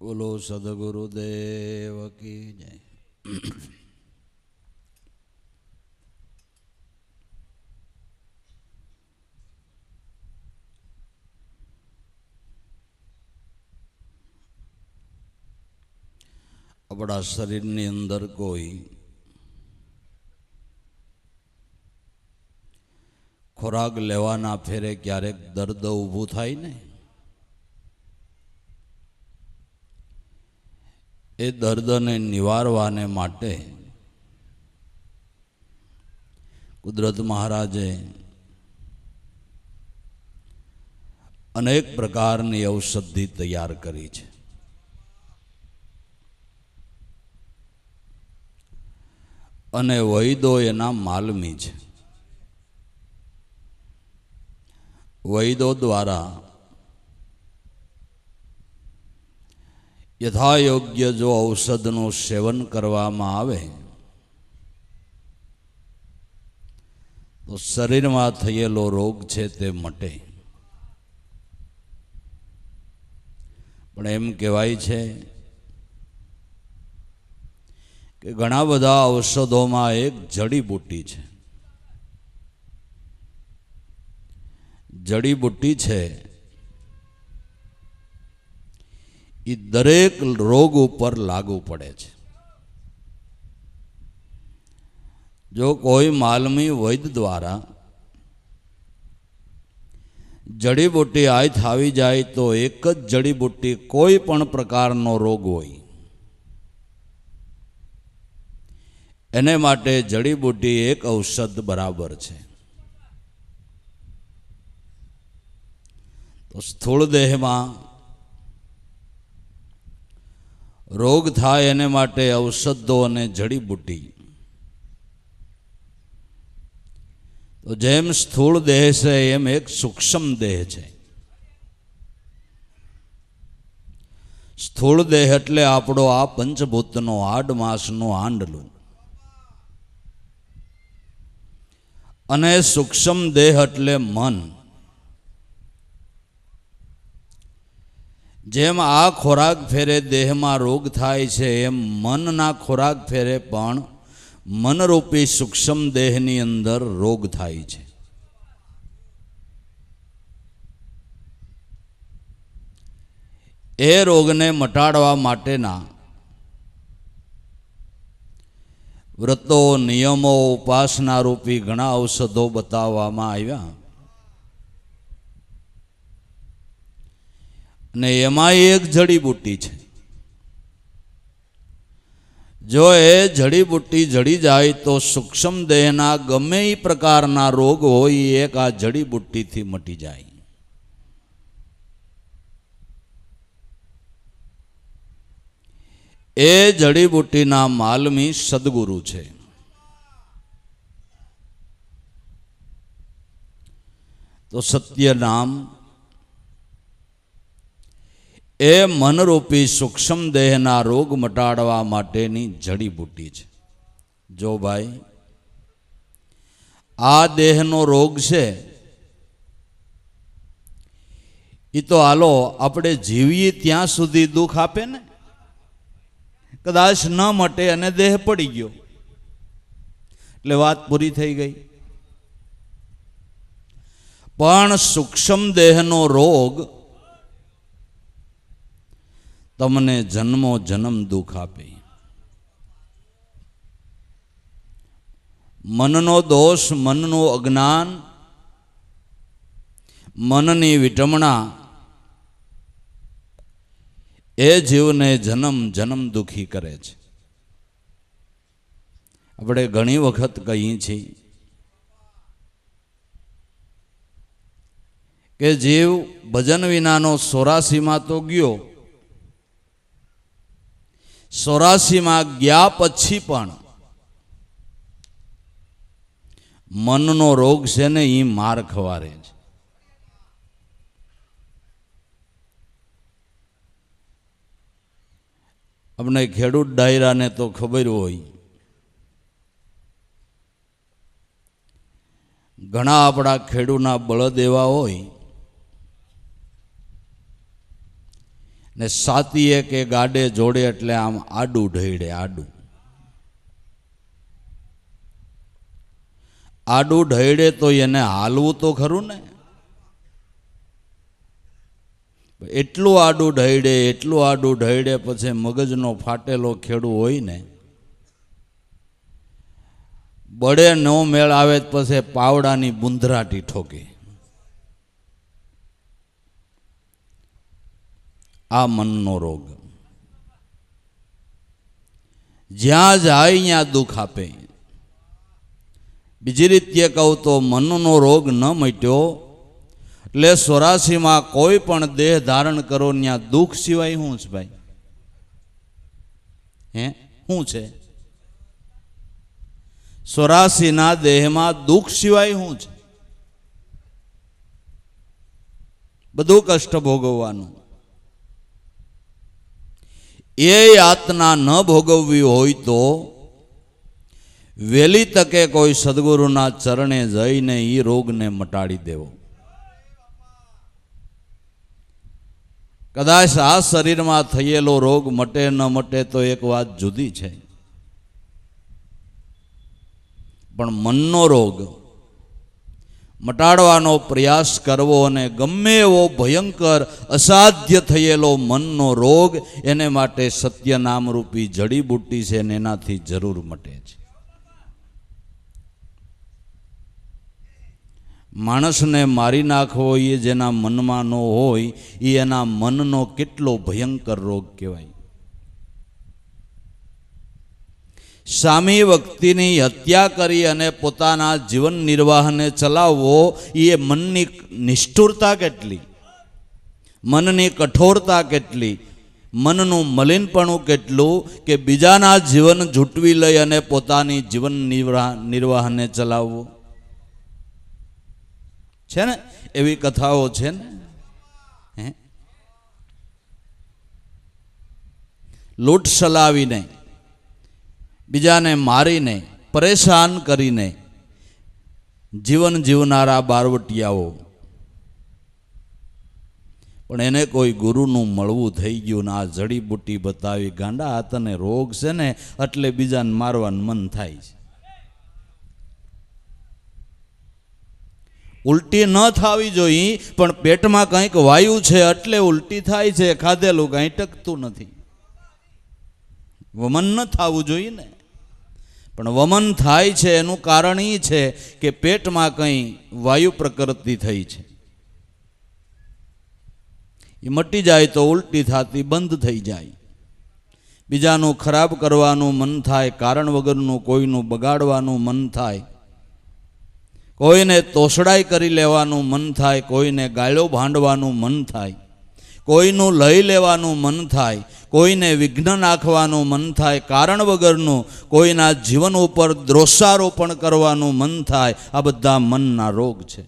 બોલો સદગુરુદેવ કી જય. આપણા શરીરની અંદર કોઈ ખોરાક લેવાના ફેરે ક્યારેક દર્દ ઊભું થાય ને, એ દર્દને નિવારવાને માટે કુદરત મહારાજે અનેક પ્રકારની ઔષધિ તૈયાર કરી છે. અને વૈદો એના માલમી છે. વૈદો દ્વારા યથાયોગ્ય જો ઔષધનું સેવન કરવામાં આવે તો શરીરમાં થયેલો રોગ છે તે મટે. પણ એમ કહેવાય છે કે ઘણા બધા ઔષધોમાં એક જડીબુટ્ટી છે. જડીબુટ્ટી છે એ દરેક રોગ ઉપર લાગુ પડે છે. જો કોઈ માલમી વૈદ્ય દ્વારા જડીબુટ્ટી હાથ આવી જાય તો એક જ જડીબુટ્ટી કોઈ પણ પ્રકારનો રોગ હોય એને માટે જડીબુટ્ટી એક ઔષધ બરાબર છે. તો સ્થૂળ દેહમાં રોગ થાય એને માટે ઔષધો અને જડીબુટ્ટી. તો જેમ સ્થૂળ દેહ છે એમ એક સૂક્ષ્મ દેહ છે. સ્થૂળ દેહ એટલે આપણો આ પંચભૂતનો આડમાસનું આંડલું, અને સૂક્ષ્મ દેહ એટલે મન. જેમ આ ખોરાક ફેરે દેહમાં રોગ થાય છે એમ મનના ખોરાક ફેરે પણ મનરૂપી સૂક્ષ્મ દેહની અંદર રોગ થાય છે. એ રોગને મટાડવા માટેના વ્રતો, નિયમો, ઉપાસના રૂપી ઘણા ઔષધો બતાવવામાં આવ્યા. અને એમાં એક જડીબુટ્ટી છે. જો એ જડીબુટ્ટી જડી જાય તો સૂક્ષ્મ દેહના ગમે એ પ્રકારના રોગ હોય એક આ જડીબુટ્ટીથી મટી જાય. એ જડીબુટ્ટીના માલમી સદગુરુ છે. તો સત્ય નામ એ મનરૂપી સૂક્ષ્મ દેહના રોગ મટાડવા માટેની જડીબુટ્ટી છે. જો ભાઈ આ દેહનો રોગ છે એ તો હાલો આપણે જીવીએ ત્યાં સુધી દુઃખ આપે ને. કદાચ ન મટે અને દેહ પડી ગયો એટલે વાત પૂરી થઈ ગઈ. પણ સૂક્ષ્મ દેહનો રોગ તમને જન્મો જન્મ દુઃખ આપે. મનનો દોષ, મનનું અજ્ઞાન, મનની વિટમણા એ જીવને જન્મ જન્મ દુઃખી કરે છે. આપણે ઘણી વખત કહીએ છીએ કે જીવ ભજન વિનાનો 84માં તો ગયો, 84માં ગયા પછી પણ મનનો રોગ છે ને એ માર ખવારે છે. આપણે ખેડૂત ડાયરાને તો ખબર હોય, ઘણા આપણા ખેડૂતના બળદ એવા હોય ને સાતીએ કે ગાડે જોડે એટલે આમ આડું ઢળે, આડું આડું ઢળે તો એને હાલવું તો ખરું ને. એટલું આડું ઢળે, એટલું આડું ઢળે, પછી મગજનો ફાટેલો ખેડૂ હોય ને, બળે નો મેળ આવે પછી પાવડાની બુંધરાટી ઠોકે. આ મનનો રોગ. જ્યાં જાય ત્યાં દુઃખ આપે. બીજી રીતે કહું તો મનનો રોગ ન મટ્યો એટલે 84માં કોઈ પણ દેહ ધારણ કરો ત્યાં દુઃખ સિવાય શું છે ભાઈ? શું છે? 84ના દેહમાં દુઃખ સિવાય શું છે? બધું કષ્ટ ભોગવવાનું. એ યાતના ન ભોગવવી હોય તો વહેલી તકે કોઈ સદગુરુના ચરણે જઈને એ રોગને મટાડી દેવો. કદાચ આ શરીરમાં થયેલો રોગ મટે ન મટે તો એક વાત જુદી છે, પણ મનનો રોગ મટાડવાનો પ્રયાસ કરવો અને ગમે એવો ભયંકર અસાધ્ય થયેલો મનનો રોગ એને માટે સત્ય નામરૂપી જડીબુટ્ટી છે ને એનાથી જરૂર મટે છે. માણસને મારી નાખવો એ જેના મનમાં ન હોય એ એના મનનો કેટલો ભયંકર રોગ કહેવાય. સામી વ્યક્તિની હત્યા કરી અને પોતાના જીવન નિર્વાહને ચલાવવો એ મનની નિષ્ઠુરતા કેટલી, મનની કઠોરતા કેટલી, મનનું મલિનપણું કેટલું કે બીજાના જીવન ઝૂંટવી લઈ અને પોતાની જીવન નિર્વાહને ચલાવવો છે ને. એવી કથાઓ છે ને. લૂંટ સલાવીને, બીજાને મારીને, પરેશાન કરીને જીવન જીવનારા બારવટિયાઓ, પણ એને કોઈ ગુરુનું મળવું થઈ ગયું ને આ જડીબુટ્ટી બતાવી, ગાંડા આ તને રોગ છે ને એટલે બીજાને મારવાનું મન થાય છે. ઉલટી ન થવી જોઈએ, પણ પેટમાં કંઈક વાયુ છે એટલે ઉલટી થાય છે, ખાધેલું કંઈ ટકતું નથી. વમન ન થવું જોઈએ ને, પણ વમન થાય છે એનું કારણ એ છે કે પેટમાં કંઈ વાયુ પ્રકૃતિ થઈ છે. એ મટી જાય તો ઉલટી થતી બંધ થઈ જાય. બીજાનું ખરાબ કરવાનું મન થાય, કારણ વગરનું કોઈનું બગાડવાનું મન થાય, કોઈને તોછડાઈ કરી લેવાનું મન થાય, કોઈને ગાળો ભાંડવાનું મન થાય, કોઈનું લઈ લેવાનું મન થાય, કોઈને વિઘ્ન નાખવાનું મન થાય, કારણ વગરનું કોઈના જીવન ઉપર દોષારોપણ કરવાનું મન થાય. આ બધા મનના રોગ છે.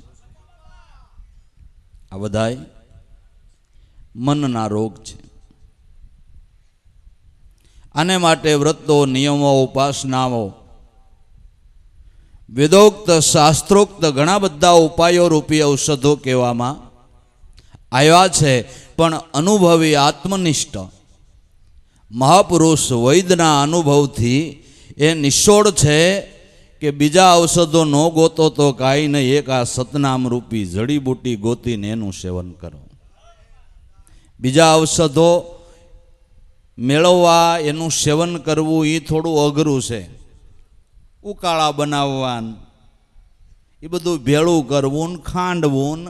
આ બધા મનના રોગ છે. આને માટે વ્રતો, નિયમો, ઉપાસનાઓ, વેદોક્ત શાસ્ત્રોક્ત ઘણા બધા ઉપાયો રૂપી ઔષધો કહેવામાં આવ્યા છે. પણ અનુભવી આત્મનિષ્ઠ મહાપુરુષ વૈદના અનુભવથી એ નિષ્ઠોળ છે કે બીજા ઔષધો ન ગોતો તો કાંઈ નહીં, એક આ સતનામ રૂપી જડીબુટ્ટી ગોતીને એનું સેવન કરો. બીજા ઔષધો મેળવવા, એનું સેવન કરવું એ થોડું અઘરું છે. ઉકાળા બનાવવા, એ બધું ભેળું કરવું, ખાંડવું,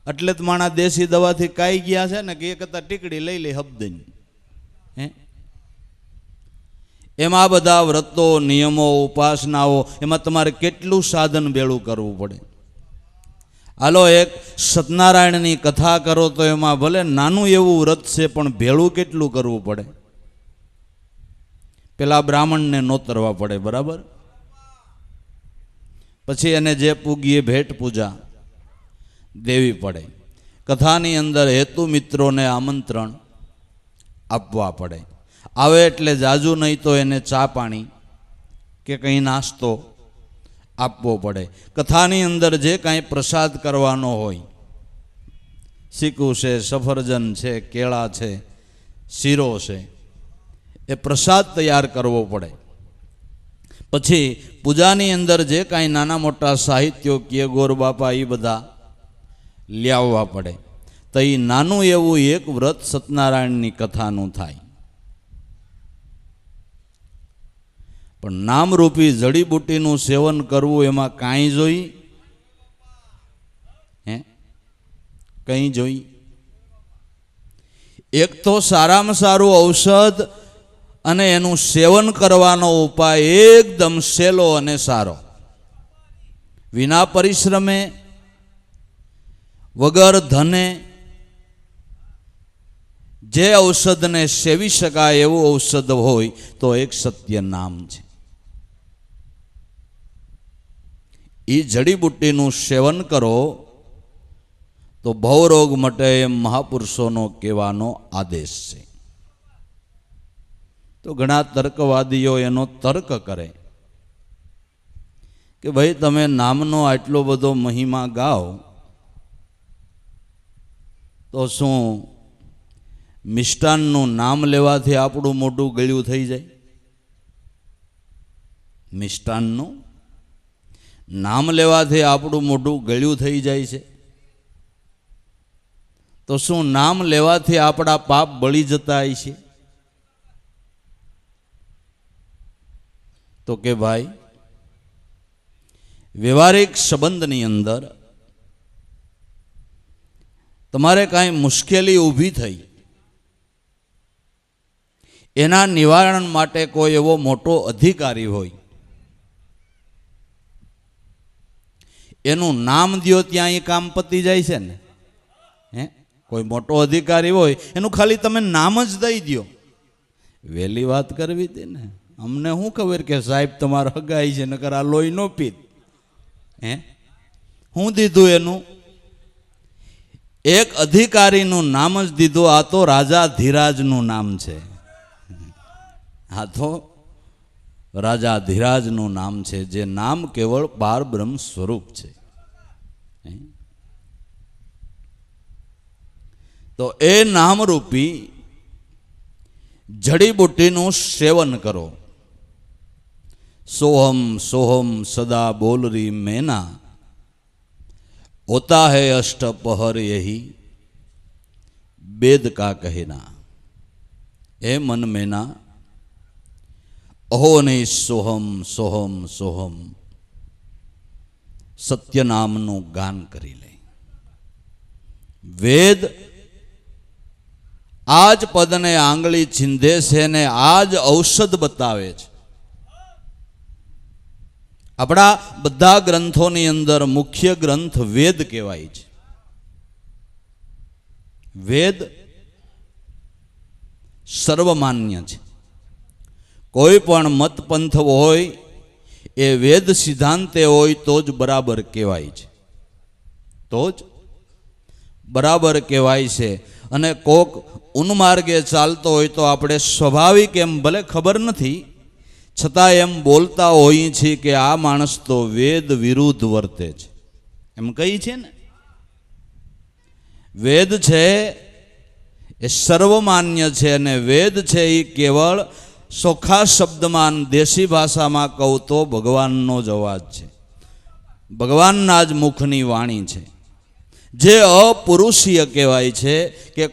એટલે જ માણા દેશી દવાથી કાઈ ગયા છે ને કે એક હતા ટીકડી લઈ લે હબદની. એમાં બધા વ્રતો, નિયમો, ઉપાસનાઓ, એમાં તમારે કેટલું સાધન ભેળું કરવું પડે. હાલો એક સત્યનારાયણની કથા કરો તો એમાં ભલે નાનું એવું વ્રત છે પણ ભેળું કેટલું કરવું પડે. પેલા બ્રાહ્મણને નોતરવા પડે, બરાબર. પછી એને જે પૂગીએ ભેટ પૂજા દેવી પડે. કથાની અંદર હેતુ મિત્રોને આમંત્રણ આપવા પડે. આવે એટલે જાજુ નહીં તો એને ચા પાણી કે કંઈ નાસ્તો આપવો પડે. કથાની અંદર જે કાંઈ પ્રસાદ કરવાનો હોય, ચીકુ છે, સફરજન છે, કેળા છે, શીરો છે, એ પ્રસાદ તૈયાર કરવો પડે. પછી પૂજાની અંદર જે કાંઈ નાના મોટા સાહિત્યો કે ગોર બાપા એ બધા લાવવા પડે. તો એ નાનું એવું એક વ્રત સત્યનારાયણની કથાનું થાય. પણ નામરૂપી જડીબુટ્ટીનું સેવન કરવું એમાં કાંઈ જોઈ? કંઈ જોઈ? એક તો સારામાં સારું ઔષધ અને એનું સેવન કરવાનો ઉપાય એકદમ સહેલો અને સારો, વિના પરિશ્રમે, વગર ધને જે ઔષધને સેવી શકાય એવું ઔષધ હોય તો એક સત્ય નામ છે. એ જડીબુટ્ટીનું સેવન કરો તો ભવરોગ મટે એમ મહાપુરુષોનો કહેવાનો આદેશ છે. તો ઘણા તર્કવાદીઓ એનો તર્ક કરે કે ભાઈ તમે નામનો આટલો બધો મહિમા ગાઓ તો શું મિષ્ટાનનું નામ લેવાથી આપણું મોઢું ગળ્યું થઈ જાય? મિષ્ટાનનું નામ લેવાથી આપણું મોઢું ગળ્યું થઈ જાય છે? તો શું નામ લેવાથી આપણા પાપ બળી જતા છે? તો કે ભાઈ, વ્યવહારિક સંબંધની અંદર તમારે કાંઈ મુશ્કેલી ઊભી થઈ, એના નિવારણ માટે કોઈ એવો મોટો અધિકારી હોય, એનું નામ દ્યો ત્યાં એ કામ પતી જાય છે ને. કોઈ મોટો અધિકારી હોય એનું ખાલી તમે નામ જ દઈ દો. વહેલી વાત કરવી હતી ને, અમને શું ખબર કે સાહેબ તમારા હગાઈ છે, નકર આ લોહી નો પીત. હું દીધું એનું? એક અધિકારીનું નામ જ દીધું. આ તો રાજા ધીરાજનું નામ છે. આ તો રાજા ધીરાજનું નામ છે, જે નામ કેવળ પાર બ્રહ્મ સ્વરૂપ છે. તો એ નામરૂપી જડીબુટ્ટીનું સેવન કરો. सोहम सोहम सदा बोल रही मैना, होता है अष्टपहर यही वेद का कहना. ए मन मैना अहो नहीं सोहम सोहम सोहम सत्य नामનું ગાન કરી લે. વેદ આજ પદને આંગળી ચીંધે છે ને આજ ઔષધ બતાવે છે. આપણા બધા ગ્રંથોની અંદર મુખ્ય ગ્રંથ વેદ કહેવાય છે. વેદ સર્વમાન્ય છે. કોઈ પણ મત પંથ હોય એ વેદ સિદ્ધાંતે હોય તો જ બરાબર કહેવાય છે, તો જ બરાબર કહેવાય છે. અને કોક ઉન્માર્ગે ચાલતો હોય તો આપણે સ્વાભાવિક એમ ભલે ખબર નથી છતાં એમ બોલતા હોઈએ છીએ કે આ માણસ તો વેદ વિરુદ્ધ વર્તે છે, એમ કહી છે ને. વેદ છે એ સર્વમાન્ય છે અને વેદ છે એ કેવળ સોખા શબ્દમાં દેશી ભાષામાં કહું તો ભગવાનનો જ અવાજ છે, ભગવાનના જ મુખની વાણી છે. જે અપુરુષીય કહેવાય છે કે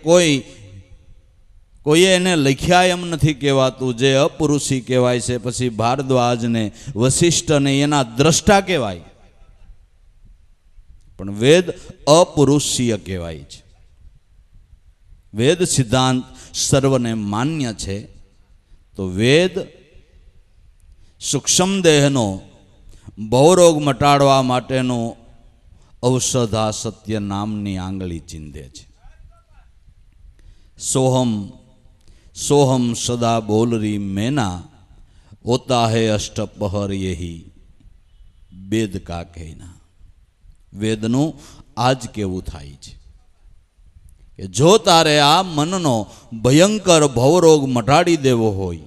કોઈએ એને લખ્યા એમ નથી કહેવાતું, જે અપુરુષી કહેવાય છે. પછી ભારદ્વાજને વશિષ્ઠને એના દ્રષ્ટા કહેવાય, પણ વેદ અપુરુષીય કહેવાય છે. વેદ સિદ્ધાંત સર્વને માન્ય છે. તો વેદ સૂક્ષ્મ દેહનો ભવરોગ મટાડવા માટેનો ઔષધ આ સત્ય નામની આંગળી ચીંધે છે. सोहम सोहम सदा बोल रही मैना, होता है अष्टपहर यही वेद का कहना. વેદનું આજ કેવું થાય છે કે જો તારે આ મનનો ભયંકર ભવરોગ મટાડી દેવો હોય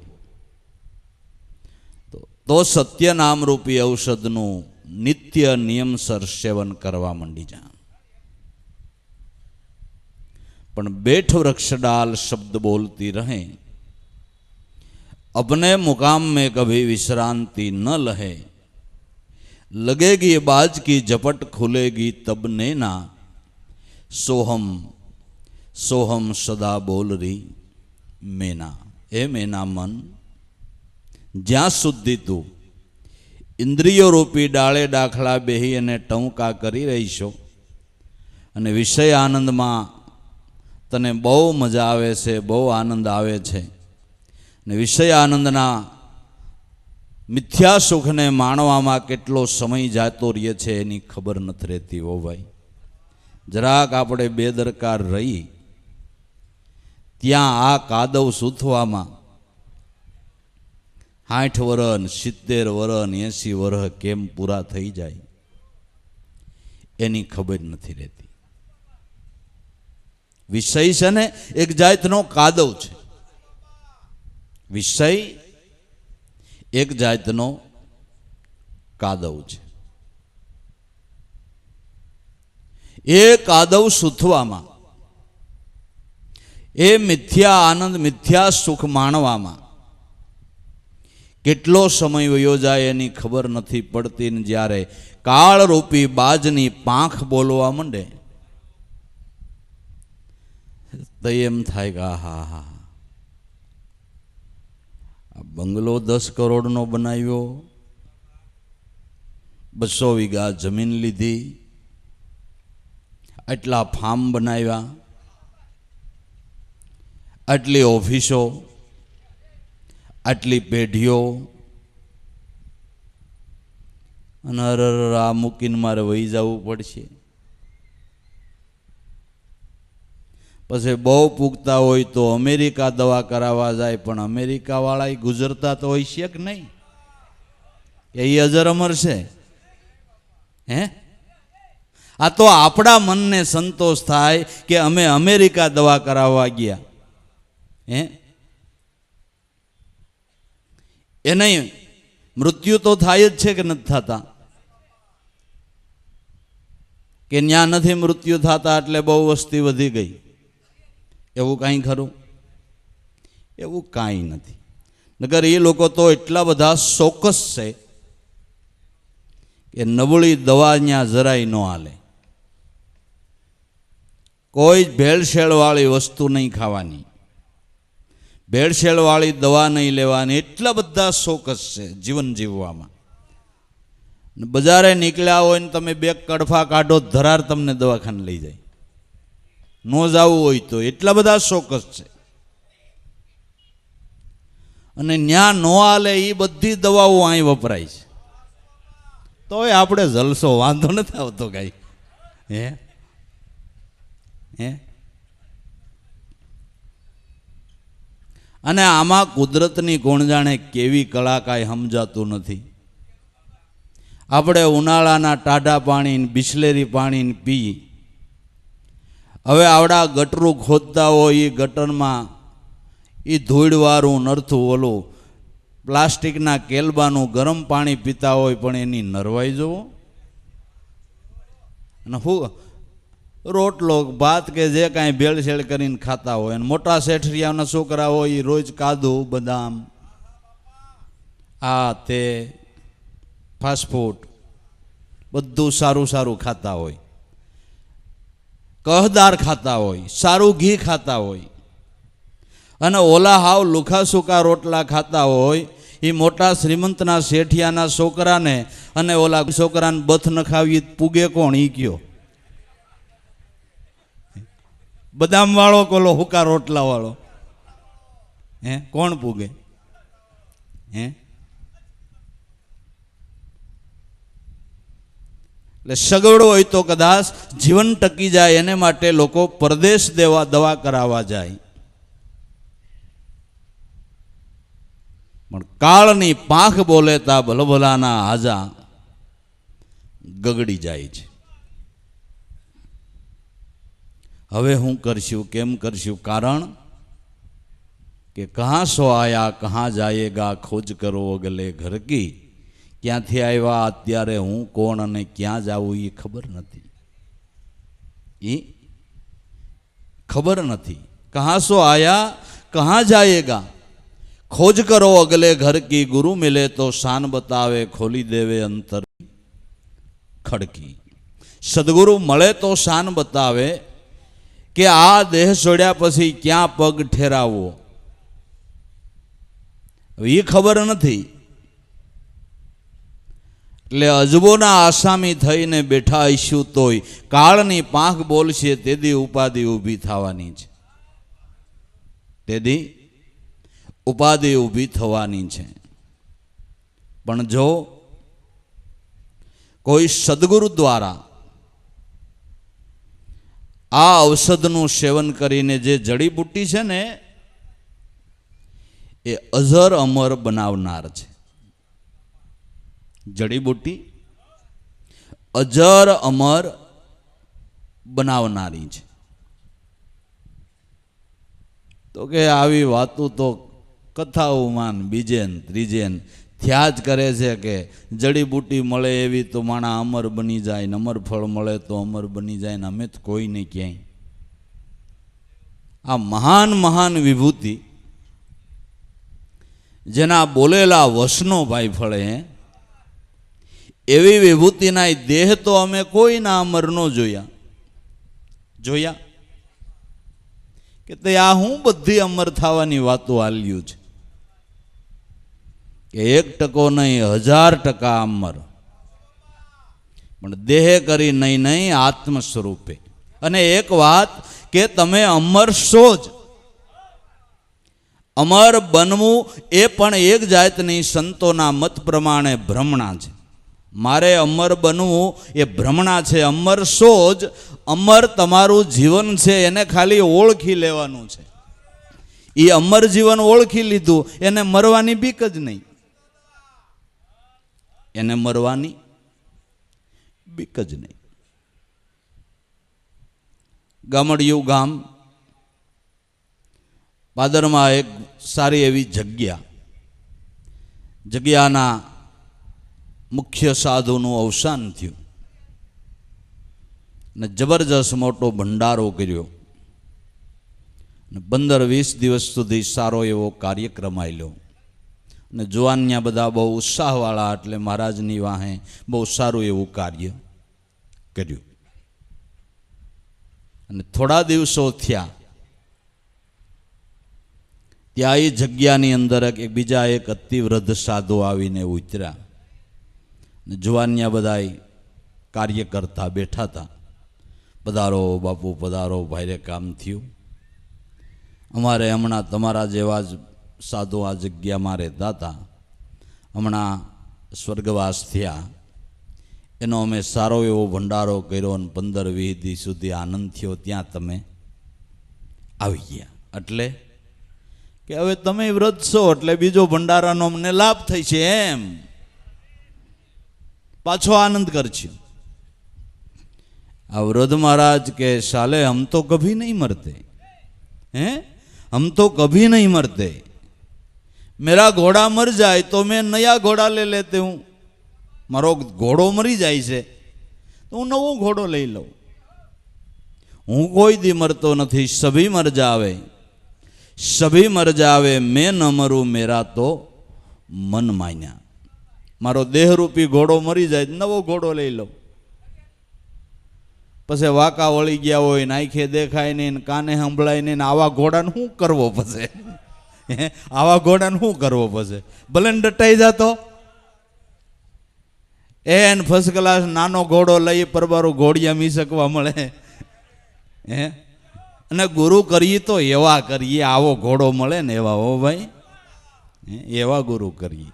તો સત્ય નામરૂપી ઔષધનું નિત્ય નિયમસર સેવન કરવા માંડી જા. પણ બેઠ वृक्ष डाल शब्द बोलती रहे, अपने मुकाम में कभी विश्रांति न लहे, लगेगी बाज की झपट खुलेगी तब नैना, सोहम सोहम सदा बोल रही मैना। ए मैना मन, ज्यां सुधी तू इंद्रियो रूपी डाळे डाखला बेही अने टंका करी रही छो अने विषय आनंद में तने बहु मजा आवे छे, बहु आनंद आवे छे ने विषय आनंदना मिथ्या सुख ने माणवामां केटलो समय जातो रहे छे एनी खबर नथी रहती। हो भाई, जराक आपणे बेदरकार रही त्यां आ कादव सूथवामां 60 वरन 70 वरन 80 वरह केम पूरा थई जाय एनी खबर नथी रहती। विषय छे ने एक जातनो कादव छे, विषय एक जातनो कादव छे। ए कादव सूथवामां, ए मिथ्या आनंद मिथ्या सुख माणवामां કેટલો સમય વયો જાય એની ખબર નથી પડતી ને જ્યારે કાળરૂપી બાજની પાંખ બોલવા માંડે તો એમ થાય કે હા હા, બંગલો 10 કરોડનો બનાવ્યો, 200 વીઘા જમીન લીધી, આટલા ફાર્મ બનાવ્યા, આટલી ઓફિસો, આટલી પેઢીઓ, અને આ મૂકીને મારે વહી જવું પડશે। પછી બહુ પૂગતા હોય તો અમેરિકા દવા કરાવવા જાય, પણ અમેરિકાવાળા ગુજરતા તો હોય છે કે નહીં? એ અજર અમર છે હે? આ તો આપણા મનને સંતોષ થાય કે અમે અમેરિકા દવા કરાવવા ગયા હે, એને મૃત્યુ તો થાય જ છે કે નથી થતા? કે ન્યા નથી મૃત્યુ થતા એટલે બહુ વસ્તી વધી ગઈ, એવું કાંઈ ખરું? એવું કાંઈ નથી। નગર એ લોકો તો એટલા બધા ચોક્કસ છે કે નબળી દવા ત્યાં જરાય ન હાલે, કોઈ ભેળસેળવાળી વસ્તુ નહીં ખાવાની, ભેળસેળવાળી દવા નહીં લેવાની, એટલા બધા ચોક્કસ છે જીવન જીવવામાં। બજારે નીકળ્યા હોય ને તમે 2 કડફા કાઢો, ધરાર તમને દવાખાને લઈ જાય, ન જવું હોય તો, એટલા બધા ચોક્કસ છે। અને ન્યા ન હાલે એ બધી દવાઓ અહીં વપરાય છે, તોય આપણે જલસો, વાંધો નથી આવતો કાંઈ હે હે। અને આમાં કુદરતની કોણ જાણે કેવી કળા કાંઈ સમજાતું નથી। આપણે ઉનાળાના ટાઢા પાણી બિસ્લેરી પાણી પી, હવે આવડા ગટરું ખોદતા હોય એ ગટરમાં એ ધૂળવાળું નરથું ઓલું પ્લાસ્ટિકના કેલબાનું ગરમ પાણી પીતા હોય, પણ એની નરવાઈ જુઓ। અને હું રોટલો ભાત કે જે કાંઈ ભેળસેળ કરીને ખાતા હોય, અને મોટા શેઠિયાના છોકરા હોય એ રોજ કાદુ બદામ આ તે ફાસ્ટફૂડ બધું સારું સારું ખાતા હોય, કહદાર ખાતા હોય, સારું ઘી ખાતા હોય, અને ઓલા હાવ લુખા સૂકા રોટલા ખાતા હોય એ મોટા શ્રીમંતના શેઠિયાના છોકરાને અને ઓલા છોકરાને બથ નખાવી પૂગે કોણ? ઈ કયો? બદામ વાળો કોલો હુકા રોટલા વાળો હે કોણ પૂગે હે? એટલે સગવડ હોય તો કદાચ જીવન ટકી જાય એને માટે લોકો પરદેશ દવા કરાવવા જાય, પણ કાળની પાંખ બોલે તા ભલભલાના હાજા ગગડી જાય છે। હવે હું કરશું, કેમ કરશું? કારણ કે કહાં સો આયા કહાં જાયેગા, ખોજ કરો અગલે ઘર કી। ક્યાંથી આવ્યા, અત્યારે હું કોણ અને ક્યાં જાવું એ ખબર નથી, એ खबर नहीं। कहाँ सो आया कहाँ जाएगा, खोज करो अगले घर की, गुरु मिले तो शान बतावे, खोली देवे अंतर खड़की। सदगुरु મળે તો શાન બતાવે કે આ દેહ છોડ્યા પછી ક્યાં પગ ઠેરાવવો, એ ખબર નથી. એટલે અજબોના આસામી થઈને બેઠા આવીશું તોય કાળની પાંખ બોલશે તેદી ઉપાધિ ઊભી થવાની છે, તેદી ઉપાધિ ઊભી થવાની છે. પણ જો કોઈ સદગુરુ દ્વારા આ ઔષધનું સેવન કરીને જે જડીબુટ્ટી છે ને એ અજર અમર બનાવનાર છે. જડીબુટ્ટી અજર અમર બનાવનારી છે. તો કે આવી વાતો તો કથાઓમાં બીજે ને ત્રીજે થયા જ કરે છે કે જડીબુટ્ટી મળે એવી તો માણા અમર બની જાય ને અમર ફળ મળે તો અમર બની જાય ને અમે તો કોઈ નહીં ક્યાંય. આ મહાન મહાન વિભૂતિ જેના બોલેલા વસનો ભાઈ ફળે એવી વિભૂતિના દેહ તો અમે કોઈના અમર ન જોયા કે તે આ હું બધી અમર થવાની વાતો હાલ્યું છે કે 1% નહીં 1000% અમર, પણ દેહ કરી નહીં આત્મ સ્વરૂપે. અને એક વાત કે તમે અમર છો જ, અમર બનવું એ પણ એક જાતની સંતોના મત પ્રમાણે ભ્રમણા છે. મારે અમર બનવું એ ભ્રમણા છે. અમર છો જ, અમર તમારું જીવન છે એને ખાલી ઓળખી લેવાનું છે. એ અમર જીવન ઓળખી લીધું એને મરવાની બીક જ નહીં, એને મરવાની બીક જ નહીં. ગામડિયું ગામ પાદરમાં એક સારી એવી જગ્યાના મુખ્ય સાધુનું અવસાન થયું ને જબરજસ્ત મોટો ભંડારો કર્યો ને 15-20 દિવસ સુધી સારો એવો કાર્યક્રમ આવેલો ને જુવાનિયા બધા બહુ ઉત્સાહવાળા, એટલે મહારાજની વાહે બહુ સારું એવું કાર્ય કર્યું. અને થોડા દિવસો થયા ત્યાં એ જગ્યાની અંદર બીજા એક અતિવૃદ્ધ સાધુ આવીને ઉતર્યા ને જુવાનિયા બધા કાર્ય કરતા બેઠા હતા. પધારો બાપુ પધારો, ભાઈરે કામ થયું. અમારે હમણાં તમારા જેવા જ સાધુ આ જગ્યામાં રહેતા હતા, હમણાં સ્વર્ગવાસ થયા, એનો અમે સારો એવો ભંડારો કર્યો અને 15-20 દિવસ સુધી આનંદ થયો. ત્યાં તમે આવી ગયા એટલે કે હવે તમે વ્રત છો એટલે બીજો ભંડારાનો અમને લાભ થઈ છે, એમ પાછો આનંદ કરજો. આ વૃદ્ધ महाराज के साले हम तो कभी नहीं मरते हैं, हम तो कभी नहीं मरते. मेरा घोड़ा मर जाए तो मैं नया घोड़ा ले लेते हूँ. मारो घोड़ो मरी जाए से तो हूँ नवो घोड़ो लई लऊं. हूँ कोई दी मरतो नहीं, सभी मर जावे, सभी मर जावे, मैं न मरूं मेरा तो मन मान्या. मारो देह रूपी घोड़ो मरी जाए नवो घोड़ो लई लऊं. પછી વાકા વળી ગયા હોય ને આંખે દેખાય નહીં ને કાને સંભળાય નહીં ને આવા ઘોડાને શું કરવો પછી? આવા ઘોડાને શું કરવો પછી? ભલે ને ડટાઈ જતો એને ફર્સ્ટ ક્લાસ નાનો ઘોડો લઈ પરબારું ઘોડિયા મી શકવા મળે. અને ગુરુ કરીએ તો એવા કરીએ, આવો ઘોડો મળે ને એવા, હો ભાઈ, એવા ગુરુ કરીએ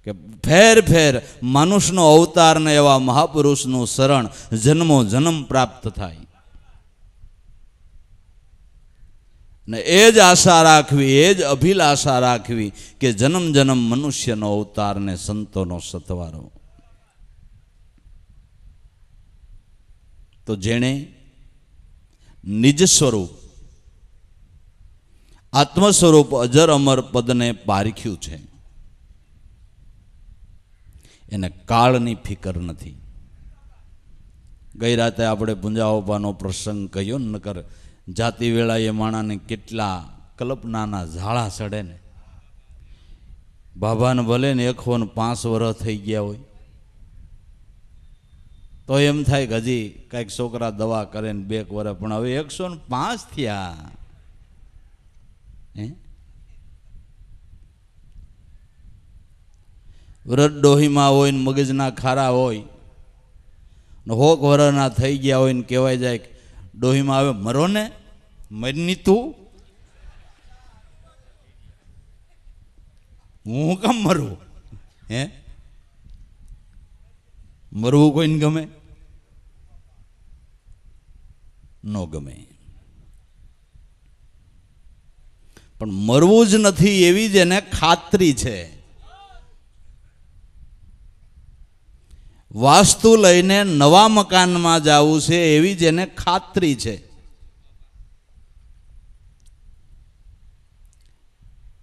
કે ફેર ફેર મનુષ્યનો અવતાર ને એવા મહાપુરુષનું શરણ જન્મો જન્મ પ્રાપ્ત થાય. ને એ જ આશા રાખવી, એ જ અભિલાષા રાખવી કે જન્મ જન્મ મનુષ્યનો અવતાર ને સંતોનો સથવારો. તો જેણે નિજ સ્વરૂપ આત્મ સ્વરૂપ અજર અમર પદને પારખ્યું છે એને કાળની ફિકર નથી. ગઈ રાતે આપણે પુંજાઓપાનો પ્રસંગ કહ્યો, નકર જાતિ વેળાએ માણાને કેટલા કલ્પનાના ઝાડા ચડે ને. બાબાને ભલે ને 105 વર્ષ થઈ ગયા હોય તો એમ થાય કે હજી કાંઈક છોકરા દવા કરે ને 2 વર્ષ, પણ હવે 105 થયા. વ્રત ડોહીમાં હોય ને મગજના ખારા હોય ને 100 વર્ષના થઈ ગયા હોય ને કહેવાય જાય ડોહીમાં હવે મરો ને મરની તું, હું કેમ મરું? મરવું કોઈને ગમે? ન ગમે. પણ મરવું જ નથી એવી જ એને ખાતરી છે. વાસ્તુ લઈને નવા મકાનમાં જવું છે એવી જ એને ખાતરી છે.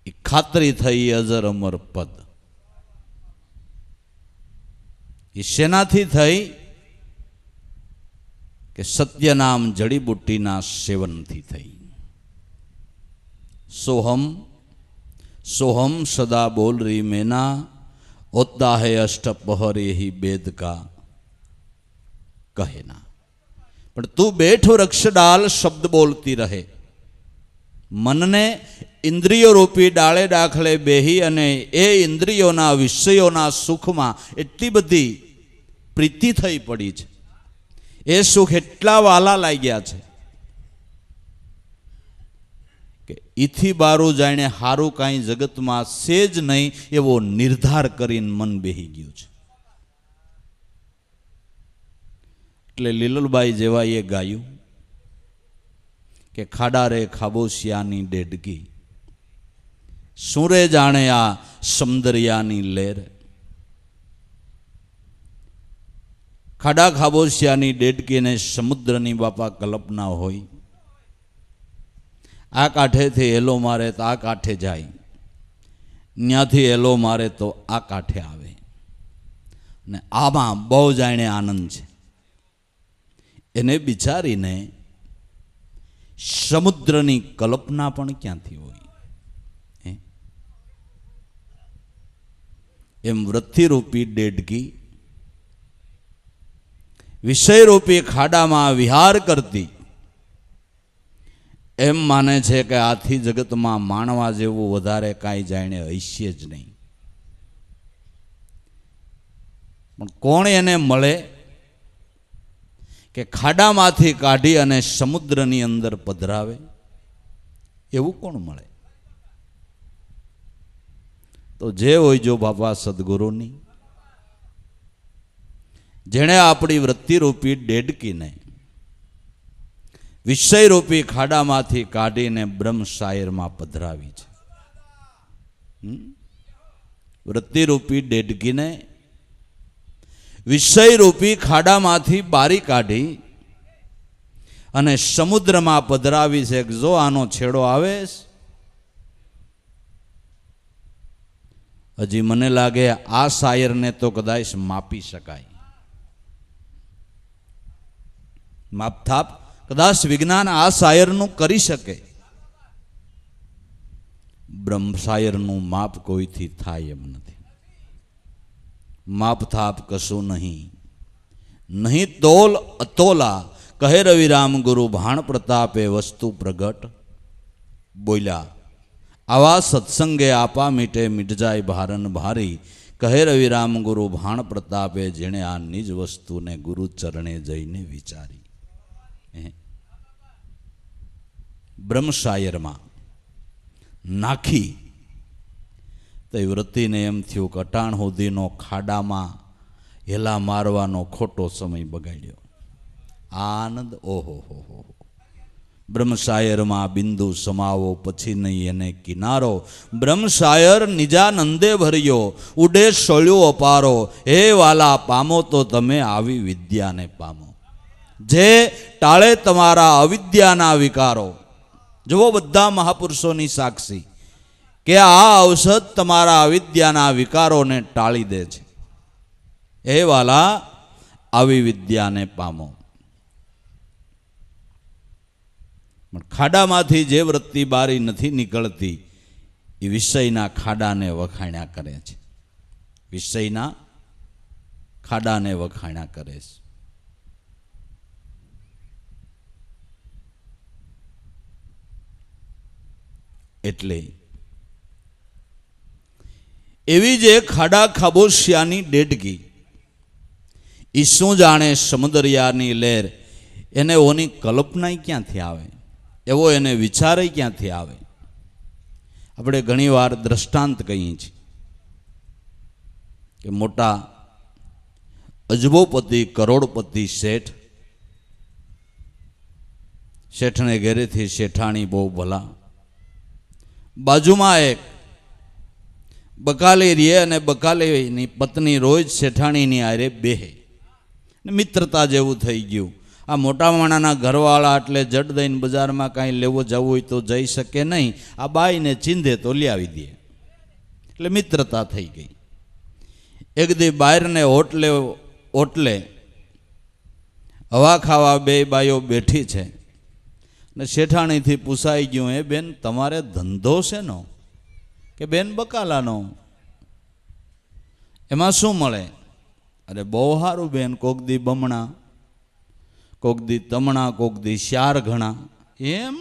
એ ખાતરી થઈ અજર અમર પદ. એ શેનાથી થઈ? કે સત્યનામ જડીબુટ્ટીના સેવનથી થઈ. સોહમ સોહમ સદા બોલ રહી મેના, होता है अष्टपहर यही वेद का कहना. પણ તું બેઠ વૃક્ષ ડાલ શબ્દ બોલતી રહે. મનને ઇન્દ્રિયો રૂપી ડાળે દાખલે બેહી અને એ ઇન્દ્રિયોના વિષયોના સુખમાં એટલી બધી પ્રીતિ થઈ પડી છે, એ સુખ એટલા વાલા લાગ્યા છે કે ઈથી બારું જાણે હારું કાંઈ જગતમાં છે જ નહીં એવો નિર્ધાર કરીને મન બેહી ગયું છે. એટલે લીલલબાઈ જેવા એ ગાયું કે ખાડા રે ખાબોશિયાની ડેડકી, સુરે જાણે આ સમદરિયાની લેર. ખાડા ખાબોશિયાની ડેડકીને સમુદ્રની બાપા કલ્પના હોય. આ કાંઠેથી હેલો મારે તો આ કાંઠે જાય, ત્યાંથી હેલો મારે તો આ કાંઠે આવે. ને આમાં બહુ જાણે આનંદ છે. એને બિચારીને સમુદ્રની કલ્પના પણ ક્યાંથી હોય? એમ વૃત્તિરૂપી ડેડકી વિષયરૂપી ખાડામાં વિહાર કરતી એમ માને છે કે આથી જગતમાં માણવા જેવું વધારે કાંઈ જાણે હૈસ્ય જ નહીં. પણ કોણ એને મળે કે ખાડામાંથી કાઢી અને સમુદ્રની અંદર પધરાવે? એવું કોણ મળે? તો જે હોય જો બાપા સદગુરુની, જેણે આપણી વૃત્તિરૂપી ડેડકીને વિષયરૂપી ખાડામાંથી કાઢીને બ્રહ્મ શાયરમાં પધરાવી છે. વૃત્તિરૂપી ડેડકીને વિષયરૂપી ખાડામાંથી બારી કાઢી અને સમુદ્રમાં પધરાવી છે. જો આનો છેડો આવે, હજી મને લાગે આ શાયરને તો કદાચ માપી શકાય. માપથાપ કદાચ વિજ્ઞાન આ શાયરનું કરી શકે. બ્રહ્મ શાયરનું માપ કોઈથી થાય એમ નથી. માપથાપ કશું નહીં, નહીં તોલ અતોલા, કહે રવિરામ ગુરુ ભાણ પ્રતાપે વસ્તુ પ્રગટ. બોલ્યા આવા સત્સંગે આપા મીટે મીટ જાય ભારન ભારી, કહે રવિરામ ગુરુ ભાણ પ્રતાપે, જેણે આ નિજ વસ્તુને ગુરુ ચરણે જઈને વિચારી. બ્રહ્મ શાયરમાં નાખી તો એ વૃત્તિને એમ થયું કે અટાણ સુધીનો ખાડામાં હેલા મારવાનો ખોટો સમય બગાડ્યો. આનંદ ઓહો હો હો. બ્રહ્મ શાયરમાં બિંદુ સમાવો પછી નહીં એને કિનારો. બ્રહ્મ શાયર નિજાનંદે ભર્યો, ઉડે શળ્યો અપારો. હે વાલા પામો તો તમે આવી વિદ્યાને પામો, જે ટાળે તમારા અવિદ્યાના વિકારો. જુઓ બધા મહાપુરુષોની સાક્ષી કે આ ઔષધ તમારા અવિદ્યાના વિકારોને ટાળી દે છે. હે વાલા આવી વિદ્યાને પામો. પણ ખાડામાંથી જે વૃત્તિ બારી નથી નીકળતી એ વિષયના ખાડાને વખાણ્યા કરે છે, વિષયના ખાડાને વખાણ્યા કરે છે. એટલે એવી જે ખાડા ખાબોશિયાની ડેડગી, એ શું જાણે સમુદરિયાની લહેર, એને ઓની કલ્પના ક્યાંથી આવે, એવો એને વિચારે ક્યાંથી આવે. આપણે ઘણીવાર દ્રષ્ટાંત કહીએ છીએ કે મોટા અજબોપતિ કરોડપતિ શેઠને ઘેરેથી શેઠાણી બહુ ભલા, બાજુમાં એક બકાલી રે અને બકાલીની પત્ની રોજ શેઠાણીની આરે બેહે, મિત્રતા જેવું થઈ ગયું. આ મોટા માણાના ઘરવાળા એટલે જડ દઈને બજારમાં કાંઈ લેવો જવું હોય તો જઈ શકે નહીં, આ બાઈને ચીંધે તો લ્યાવી દે, એટલે મિત્રતા થઈ ગઈ. એક દી બહારને ઓટલે હવા ખાવા બે બાઈઓ બેઠી છે ને શેઠાણીથી પૂછાઈ ગયું, એ બેન તમારે ધંધો શેનો? કે બેન બકાલાનો. એમાં શું મળે? અરે બહુ સારું બેન, કોક દી બમણા, કોક દી તમણા, કોક દી 4 ગણા. એમ?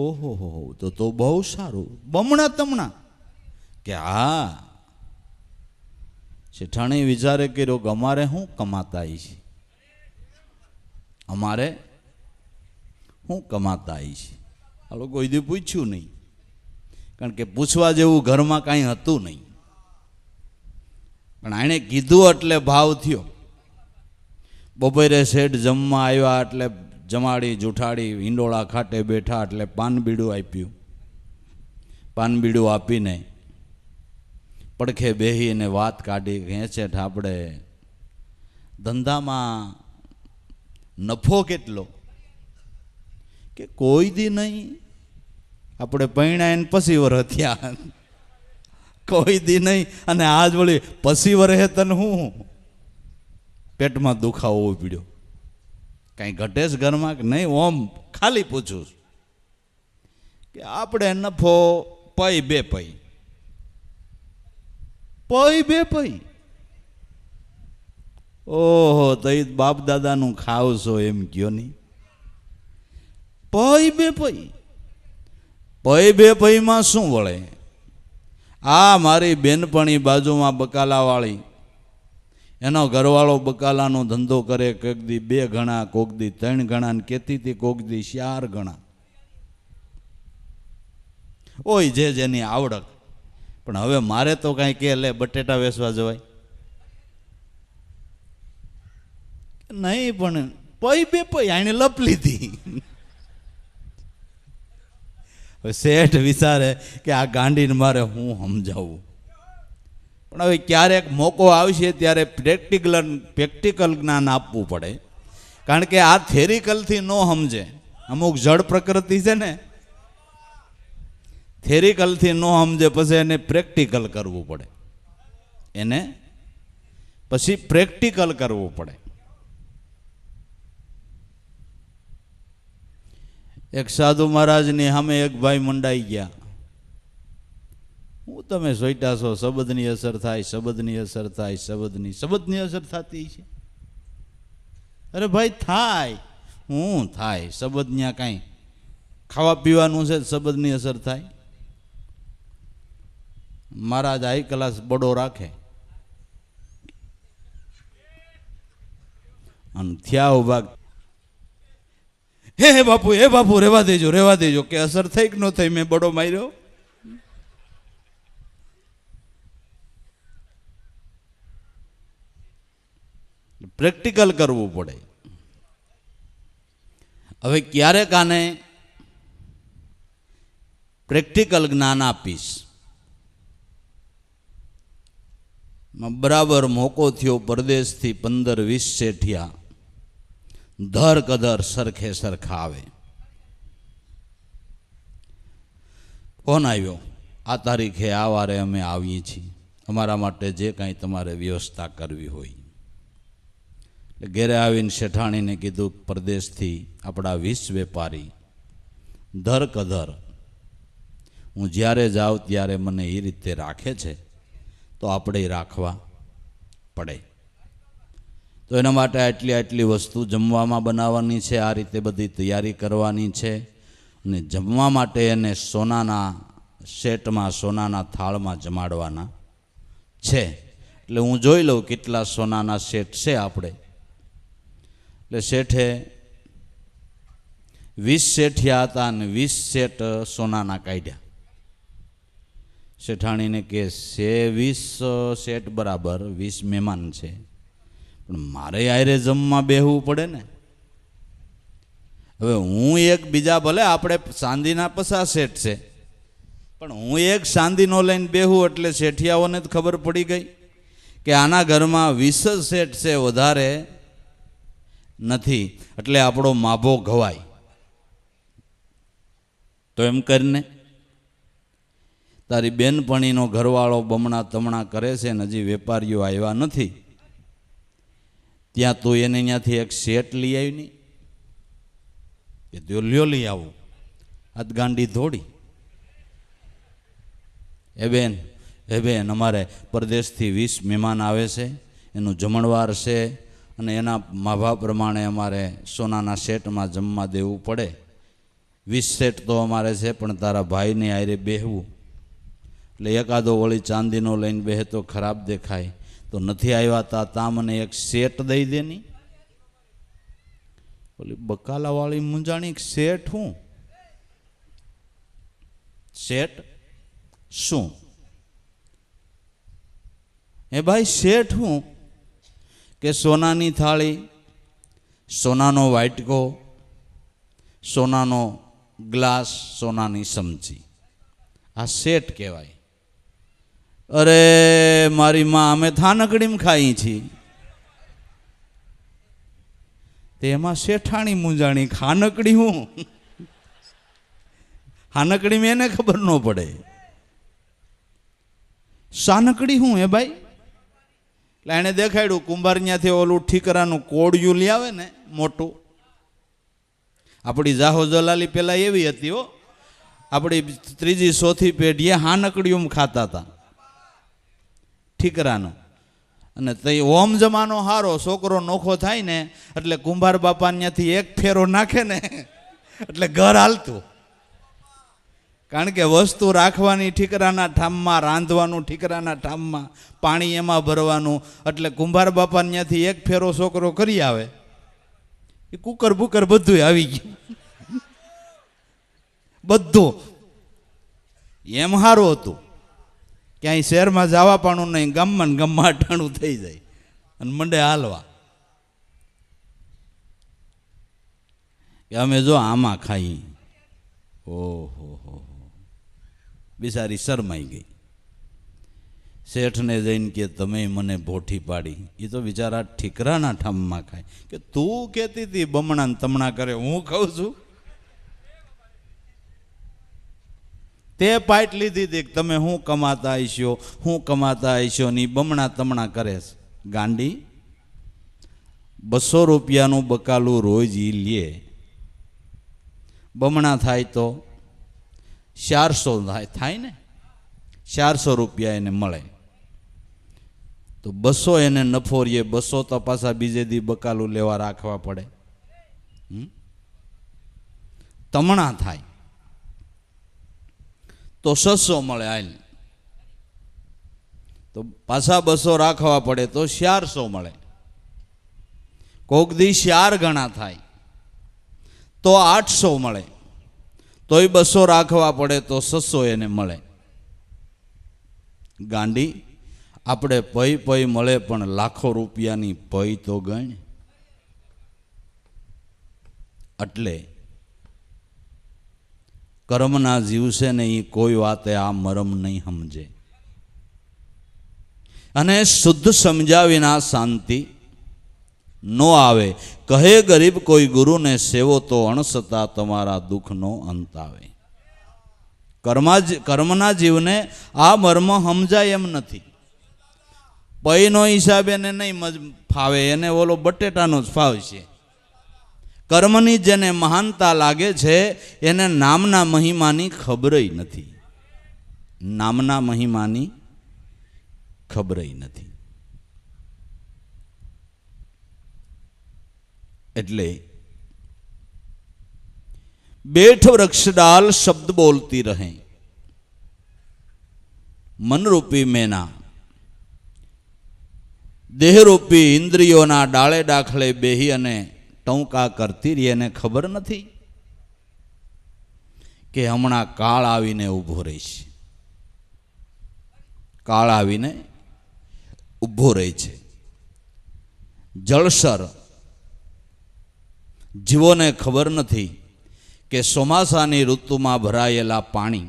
ઓહો હો, તો બહુ સારું. બમણા તમણા? કે હા. શેઠાણી વિચારે કર્યો કે અમારે શું કમાતા છે, અમારે શું કમાતા છે. આ લોકો કોઈ દી પૂછ્યું નહીં, કારણ કે પૂછવા જેવું ઘરમાં કાંઈ હતું નહીં. પણ આણે કીધું એટલે ભાવ થયો. બપોરે શેઠ જમવા આવ્યા એટલે જમાડી જુઠાડી હિંડોળા ખાટે બેઠા એટલે પાનબીડું આપ્યું. પાનબીડું આપીને પડખે બેહીને વાત કાઢી કે શેઠ આપણે ધંધામાં નફો કેટલો? કે કોઈ દી નહીં, આપણે પૈણાઈને પછી વરસ થયા, કોઈ દી નહીં. અને આજ વળી પછી વરસે તને હું પેટમાં દુખાવો પડ્યો, કાંઈ ઘટે છે ઘરમાં કે નહીં? ઓમ ખાલી પૂછું કે આપણે નફો પૈ બે પૈ, પૈ બે પૈ. ઓહો, તો એ બાપ દાદાનું ખાવશો એમ કયો નહીં. પૈ બે પૈ, પૈ બે પૈમાં શું વળે? આ મારી બેનપણી બાજુમાં બકાલાવાળી, એનો ઘરવાળો બકાલાનો ધંધો કરે, કોક દી 2 ગણા, કોક દી 3 ગણા, ને કહેતી હતી કોક દી 4 ગણા. ઓય જે જેની આવડત. પણ હવે મારે તો કાંઈ કે લે બટેટા વેચવા જવાય નહીં. પણ પૈ બે પૈ આને લપ લીધી. શેઠ વિચારે કે આ ગાંડીને મારે હું સમજાવું. પણ હવે ક્યારેક મોકો આવશે ત્યારે પ્રેક્ટિકલ જ્ઞાન આપવું પડે, કારણ કે આ થેરિકલથી ન સમજે. અમુક જડ પ્રકૃતિ છે ને, થેરિકલથી ન સમજે, પછી એને પ્રેક્ટિકલ કરવું પડે, એને પછી પ્રેક્ટિકલ કરવું પડે. એક સાધુ મહારાજની સામે એક ભાઈ મંડાઈ ગયા. હું તમે સોઈટા છો, શબ્દની અસર થાય, શબ્દની અસર થાય, શબ્દની અસર થતી છે. અરે ભાઈ થાય, હું થાય? શબ્દ ત્યાં કાંઈ ખાવા પીવાનું છે, શબ્દની અસર થાય. મહારાજ હાઈ ક્લાસ બડો રાખે અને થયા ઉભા, હે બાપુ રેવા દેજો. કે અસર થઈ કે ન થઈ? મેં બડો માર્યો. પ્રેક્ટિકલ કરવું પડે. હવે ક્યારેક આને પ્રેક્ટિકલ જ્ઞાન આપીશ. બરાબર મોકો થયો, પરદેશથી 15-20 શેઠિયા ધર કધર સરખે સરખા આવે. ફોન આવ્યો, આ તારીખે આ વારે અમે આવીએ છીએ, અમારા માટે જે કાંઈ તમારે વ્યવસ્થા કરવી હોય. ઘેરે આવીને શેઠાણીને કીધું, પરદેશથી આપણા 20 વેપારી ધર કધર હું જ્યારે જાઉં ત્યારે મને એ રીતે રાખે છે, તો આપણે રાખવા પડે. તો એના માટે આટલી વસ્તુ જમવામાં બનાવવાની છે, આ રીતે બધી તૈયારી કરવાની છે. અને જમવા માટે એને સોનાના સેટમાં, સોનાના થાળમાં જમાડવાના છે. એટલે હું જોઈ લઉં કેટલા સોનાના સેટ છે આપણે. એટલે શેઠે 20 શેઠિયા હતા અને 20 સેટ સોનાના કાઢ્યા. શેઠાણીને કે 20 સેટ બરાબર 20 મહેમાન છે, પણ મારે આયરે જમવા બેહવું પડે ને. હવે હું એક, બીજા ભલે આપણે ચાંદીના 50 સેટ છે, પણ હું એક ચાંદીનો લઈને બેહું એટલે શેઠિયાઓને જ ખબર પડી ગઈ કે આના ઘરમાં 20 સેટ છે, વધારે નથી, એટલે આપણો માભો ઘવાય. તો એમ કરીને તારી બેનપણીનો ઘરવાળો બમણા તમણા કરે છે ને હજી વેપારીઓ આવ્યા નથી, ત્યાં તું એને ત્યાંથી એક સેટ લઈ આવી નહીં કે જો લ્યો લઈ આવું, હાથ ગાંડી થોડી. એ બેન અમારે પરદેશથી 20 મહેમાન આવે છે, એનું જમણવાર છે, અને એના માભા પ્રમાણે અમારે સોનાના સેટમાં જમવા દેવું પડે. 20 સેટ તો અમારે છે, પણ તારા ભાઈને આયરે બેહવું, એટલે એકાદો વળી ચાંદીનો લઈને બેહે તો ખરાબ દેખાય, તો નથી આવ્યા તા મને એક સેટ દઈ દે ની. ઓલી બકાલાવાળી મૂંઝાણી, સેટ હું? સેટ શું? એ ભાઈ સેટ હું? કે સોનાની થાળી, સોનાનો વાટકો, સોનાનો ગ્લાસ, સોનાની ચમચી, આ સેટ કહેવાય. અરે મારી માં, અમે થાનકડીમાં ખાઈ છીએ. તેમાં શેઠાણી મૂંઝાણી, ખાનકડી હું? ખાનકડીમાં એને ખબર ન પડે, સાનકડી હું? એ ભાઈ એટલે એને દેખાડ્યું, કુંભાર ત્યાંથી ઓલું ઠીકરાનું કોડિયું લઈ આવે ને મોટું. આપણી જાહો જલાલી પેલા એવી હતી હો, આપણી 3જી 4થી પેઢીએ હાનકડીયું ખાતા હતા ઠીકરાનું. અને તે ઓમ જમાનો હારો, છોકરો નોખો થાય ને એટલે કુંભાર બાપા ત્યાંથી એક ફેરો નાખે ને એટલે ઘર હાલતું. કારણ કે વસ્તુ રાખવાની ઠીકરાના ઠામમાં, રાંધવાનું ઠીકરાના ઠામમાં, પાણી એમાં ભરવાનું, એટલે કુંભાર બાપા ત્યાંથી એક ફેરો છોકરો કરી આવે, એ કુકર બુકર બધું આવી ગયું, બધું એમ સારું હતું. ક્યાંય શહેરમાં જવા પાણું નહીં, ગામમાં ને ગામમાં અટાણું થઈ જાય અને મંડે હાલવા કે અમે જો આમાં ખાઈ. ઓહો, બિચારી શરમાઈ ગઈ. શેઠને જઈને કે તમે મને ભોઠી પાડી. એ તો બિચારા ઠીકરાના ઠામમાં ખાય. કે તું કહેતી હતી બમણા ને તમણા કરે, હું કહું છું તે પાઇટ લીધી હતી તમે હું કમાતા આવીશો ને બમણા તમણા કરે છે. ગાંડી, 200 રૂપિયાનું બકાલું રોજ ઈ લે, બમણા થાય તો 400 થાય ને, 400 રૂપિયા એને મળે, તો 200 એને નફો રહીએ. 200 તો પાછા બીજે દી બકાલું લેવા રાખવા પડે. તમણા થાય તો 600 મળે, હાલ તો પાછા 200 રાખવા પડે તો 400 મળે. કોક દી 4 ગણા થાય તો 800 મળે, તોય 200 રાખવા પડે તો 600 એને મળે. ગાંડી, આપણે પૈ મળે પણ લાખો રૂપિયાની પૈ તો ગણ. એટલે કર્મના જીવ છે ને એ કોઈ વાતે આ મરમ નહીં સમજે, અને શુદ્ધ સમજ્યા વિના શાંતિ નો આવે. કહે ગરીબ કોઈ ગુરુને સેવો તો અણસતા તમારા દુઃખનો અંત આવે. કર્મના જીવને આ મર્મ સમજાય એમ નથી. પૈનો હિસાબ એને નહીં ફાવે, એને ઓલો બટેટાનો જ ફાવશે. કર્મની જેને મહાનતા લાગે છે એને નામના મહિમાની ખબરય નથી. નામના મહિમાની ખબરય નથી. એટલે બેઠ વૃક્ષ ડાલ શબ્દ બોલતી રહે, મનરૂપી મેના દેહરૂપી ઇન્દ્રિયોના ડાળે ડાખલે બેહી અને ટૂંકા કરતી રહી. એને ખબર નથી કે હમણાં કાળ આવીને ઊભો રહીશ. કાળ આવીને ઊભો રહે છે. જળસર જીવોને ખબર નથી કે ચોમાસાની ઋતુમાં ભરાયેલા પાણી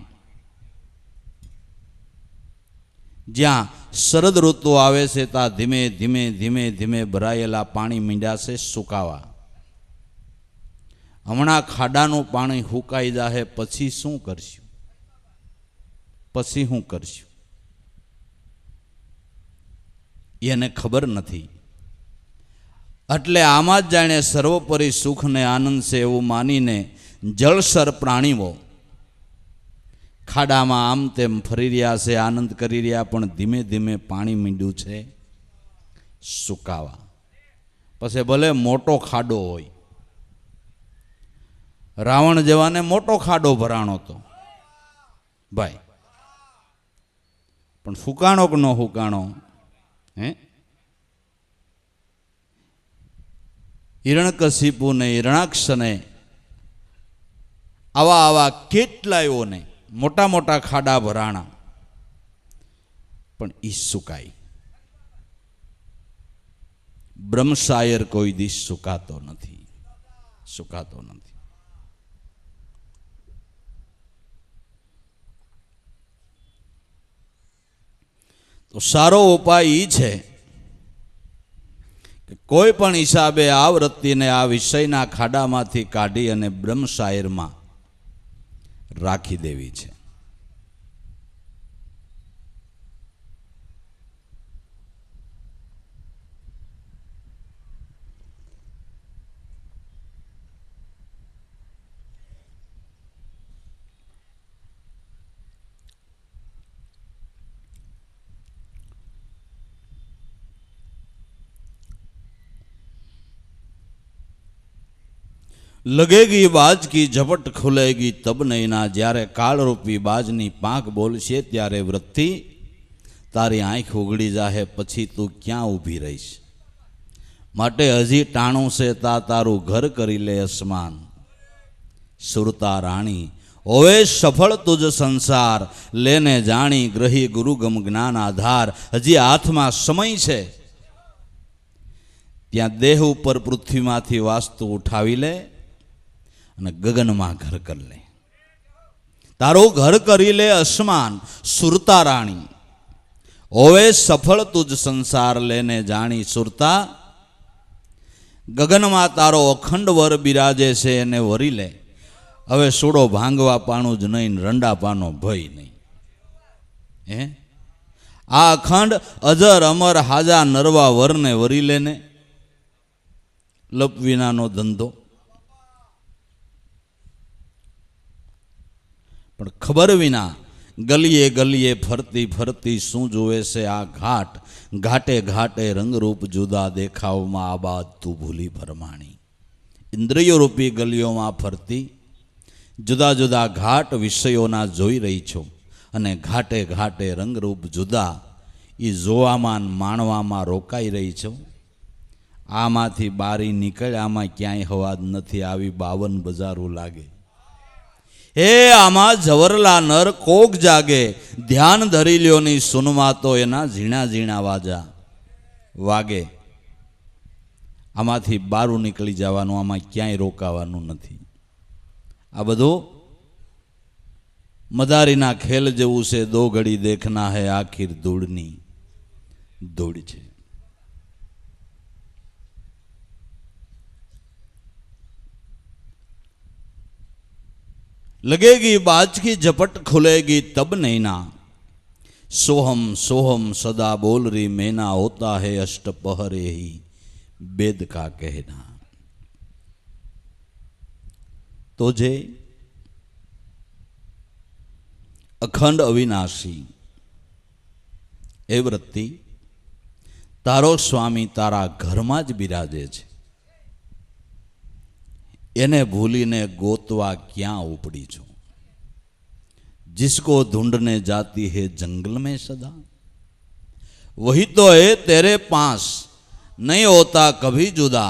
જ્યાં શરદ ઋતુ આવે છે ત્યાં ધીમે ધીમે ધીમે ધીમે ભરાયેલા પાણી મીંડાશે સુકાવા. હમણાં ખાડાનું પાણી હુકાઈ જાહે, પછી શું કરશું? પછી શું કરશું? એને ખબર નથી. એટલે આમાં જ જાણે સર્વોપરી સુખ ને આનંદ છે એવું માનીને જળસર પ્રાણીઓ ખાડામાં આમ તેમ ફરી રહ્યા છે, આનંદ કરી રહ્યા, પણ ધીમે ધીમે પાણી મીંડ્યું છે સુકાવા. પછી ભલે મોટો ખાડો હોય, રાવણ જેવાને મોટો ખાડો ભરાણો તો ભાઈ, પણ ફૂકાણો કે ન ફૂકાણો? હે, હિરણ્યકશિપુ ને હિરણાક્ષને આવા આવા કેટલાયોને મોટા મોટા ખાડા ભરાણા, પણ ઈ સુકાય. બ્રહ્મશાયર કોઈ દિવસ સુકાતો નથી, સુકાતો નથી. તો સારો ઉપાય ઈ છે કે કોઈ પણ હિસાબે આ વૃત્તિને આ વિષયના ખાડામાંથી કાઢી અને બ્રહ્મશાયરમાં રાખી દેવી છે. लगेगी बाज की झपट खुलेगी तब नैना, જ્યારે કાળરૂપી બાજની પાંખ બોલશે ત્યારે વૃત્તિ તારી આંખ ઉઘડી જાહે, પછી તું ક્યાં ઊભી રહીશ? માટે હજી ટાણું છે તા તારું ઘર કરી લે અસમાન. સુરતા રાણી હોવે સફળ તુજ સંસાર, લેને જાણી ગ્રહી ગુરુગમ જ્ઞાન આધાર. હજી હાથમાં સમય છે, ત્યાં દેહ ઉપર પૃથ્વીમાંથી વાસ્તુ ઉઠાવી લે અને ગગનમાં ઘર કરી લે. તારું ઘર કરી લે અસમાન. સુરતા રાણી હોવે સફળ તુજ સંસાર, લેને જાણી સુરતા. ગગનમાં તારો અખંડ વર બિરાજે છે, એને વરી લે. હવે સોડો ભાંગવા પાણું જ નહીં, રંડા પાનો ભય નહીં. હે, આ અખંડ અજર અમર હાજા નરવા વરને વરી લેને. લપ વિનાનો ધંધો. પણ ખબર વિના ગલીએ ગલીએ ફરતી ફરતી શું જોવે છે આ ઘાટ? ઘાટે ઘાટે રંગરૂપ જુદા દેખાવમાં આબાદ તું ભૂલી ભરમાણી. ઇન્દ્રિયો રૂપી ગલીઓમાં ફરતી જુદા જુદા ઘાટ વિષયોના જોઈ રહી છો, અને ઘાટે ઘાટે રંગરૂપ જુદા એ જોવામાં માણવામાં રોકાઈ રહી છો. આમાંથી બારી નીકળ, આમાં ક્યાંય હવા નથી આવી, 52 બજારું લાગે. હે આમાં જવરલા નર કોક જાગે, ધ્યાન ધરી લ્યોની સુનમાં તો એના ઝીણા ઝીણા વાજા વાગે. આમાંથી બારું નીકળી જવાનું, આમાં ક્યાંય રોકાવાનું નથી. આ બધું મદારીના ખેલ જેવું છે. દો ઘડી દેખના હે આખિર ધૂળની ધૂળ છે. लगेगी बाज की झपट खुलेगी तब नैना, सोहम सोहम सदा बोल रही मैना होता है अष्टपहरे ही वेद का कहना। तो जे अखंड अविनाशी ए वृत्ति तारो स्वामी तारा घर में ज बिराजे छे, एने भूलीने गोतवा क्या उपड़ी छो। जिसको ढूंढने जाती है जंगल में सदा, वही तो है तेरे पास, नहीं होता कभी जुदा।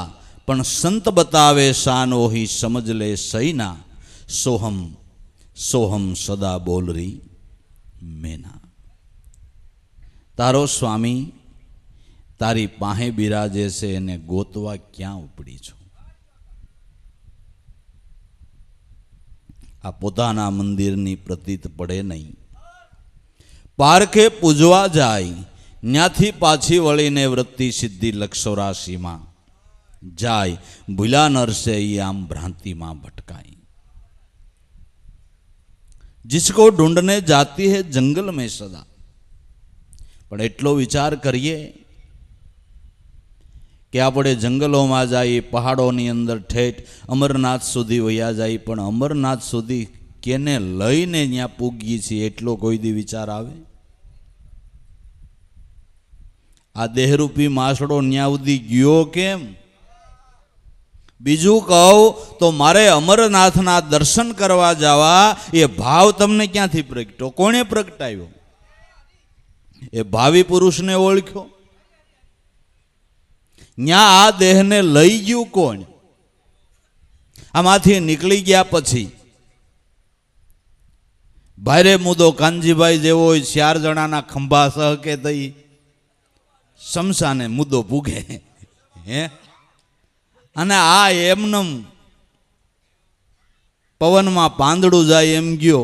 पण संत बतावे शान वही समझ ले सही ना। सोहम सोहम सदा बोल रही मैना। तारो स्वामी तारी पाहे बिराजे से एने गोतवा क्या उपड़ी छो। आ पोताना मंदिरनी प्रतीत पड़े नहीं। पारखे पूजवा जाय न्याथी पाछी वळीने वृत्ति सिद्धि लक्षोराशी मां जाय। भूला नरसे ई आम भ्रांति मां भटकाई। जिसको ढूंढने जाती है जंगल में सदा। पण एटलो विचार करिए कि आपणे जंगलों में जाई, पहाड़ों अंदर ठेठ अमरनाथ सुधी वया जाई, पण अमरनाथ सुधी केने लईने त्यां पूगीए छीए एटलो कोई दी विचार आवे? आ देहरूपी मासड़ो न्या उदी गयो केम? बीजू कहूं तो मारे अमरनाथना दर्शन करवा जावा ए भाव तमने क्यांथी प्रगट्यो? कोणे प्रगटाव्यो? ए भावी पुरुष ने ओळख्यो? न्या आ देह ने लई गयु कोण? आमांथी निकली गया पछी भारे मुदो कांजीभाई जेवो 4 जणाना खंभा सहके दई शमशाने मुदो पूगे हे। अने आ एमनम पवन में पांदड़ू जाय एम गयो,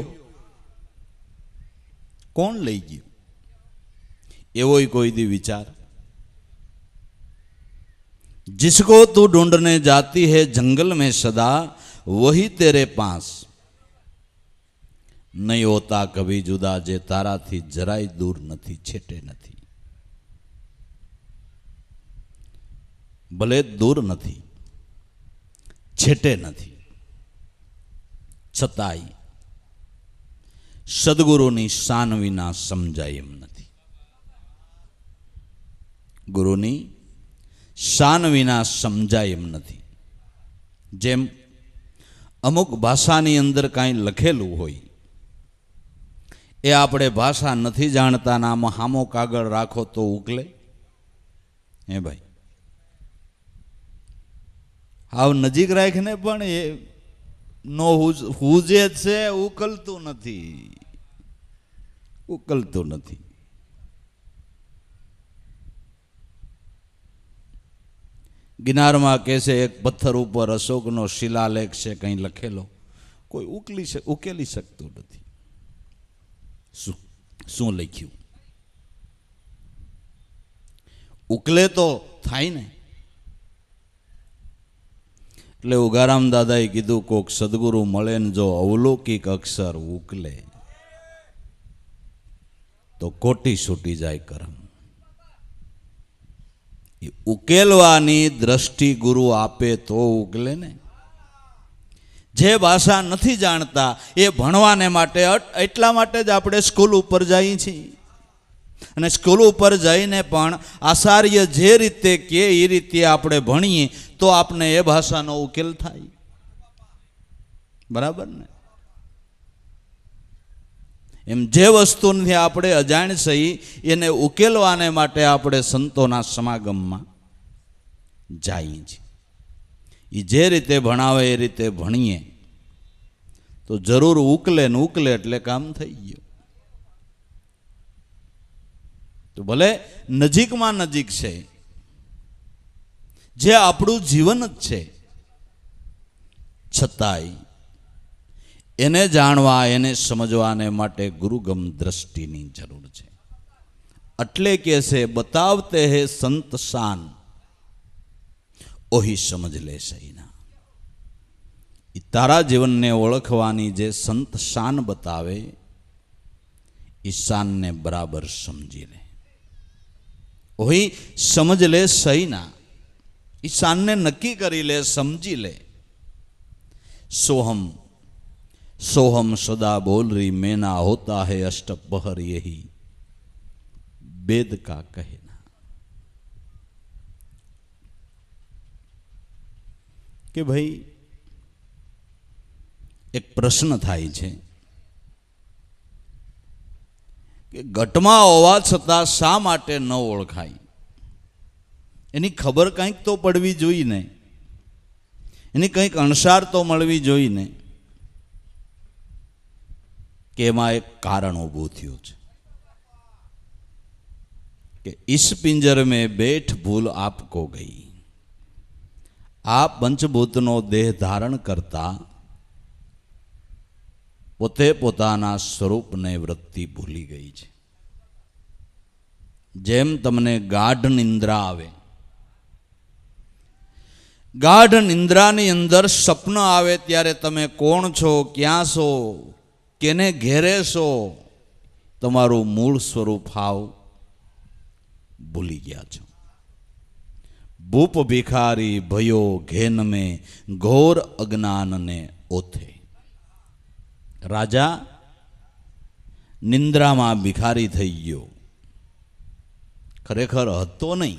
कोण लई गयो? एवोय कोई दी विचार? जिसको तू ढूंढने जाती है जंगल में सदा, वही तेरे पास, नहीं होता कभी जुदा। जे तारा थी जराय दूर नथी, छेटे नथी। भले दूर नथी, छेटे नथी, छताई सदगुरुनी शान विना समजाय एम नथी। गुरुनी शान विना समजाय एम नथी। जेम अमुक भाषानी अंदर काई लखेलू होय ए आपणे भाषा नथी जाणता ने आमां हामो कागळ राखो तो उकले? हे भाई हाव नजीक राखीने पण ए नो हुजे छे, उकलतो नथी, उकलतो नथी। गिनार में कैसे एक पत्थर ऊपर अशोक नो शिलालेख से कहीं लखेलो, कोई उकेली सकतो नथी। शू लख्यु? उकले तो थाय ने। એટલે ઉગારામ દાદાએ કીધું કોક સદગુરુ મળે ને જો અવલૌકિક અક્ષર ઉકલે તો કોટી છૂટી જાય કરમ। उकेलवानी दृष्टि गुरु आपे तो उकले ने। जे भाषा नहीं जानता ए भणवाने माटे एटला माटे ज आपणे स्कूल उपर जाई छी अने स्कूल उपर जईने पण आचार्य जे रीते के ए रीते आपणे भणीए तो आपने ए भाषानो उकेल थाय। बराबर ने? एम जे वस्तु आपणे अजाण सही एने उकेलवाने माटे आपणे संतोना समागममां जाईए छीए। ई जे रीते भणावे ए रीते भणीए तो जरूर उकले ने उकले एटले काम थई गयो। तो भले नजीक में नजीक छे, जे आपणुं जीवन ज छे, छतांय एने जाणवा एने समझवाने माटे गुरुगम दृष्टिनी जरूर छे। अटले के से बतावते हैं संत शान, ओही समझ ले सही ना। तारा जीवन ने ओळखवानी जे संत शान बतावे ईशान ने बराबर समझी ले, वही समझ ले सही ना, ईशान ने नक्की करी ले, समझी ले। सोहम सोहम सदा बोल रही मैं ना होता है अष्टपहर, यही वेद का कहना। कि भाई एक प्रश्न थाय छे कि घटमा होवा छतां शा माटे न ओळखाय? एनी खबर कंईक तो पड़वी जोईए ने, एनी कंईक अणसार तो मळवी जोईए ने कि एमां एक कारण ऊभुं थयुं छे कि इस पिंजर में बैठ भूल आपको गई। आ पंचभूतनो देह धारण करता पोते पोताना स्वरूपने वृत्ति भूली गई छे। जेम तमने गाढ़ निंद्रा आवे, गाढ़ निंद्रानी अंदर सपन आवे त्यारे तमे कोण छो, क्यां छो, केने घेरे छो, तमारू मूळ स्वरूप हाव भूली गया छो। भूप भिखारी भयो घेन में घोर अज्ञान ने ओथे। राजा निंद्रा में भिखारी थई गयो, खरेखर हतो नहीं,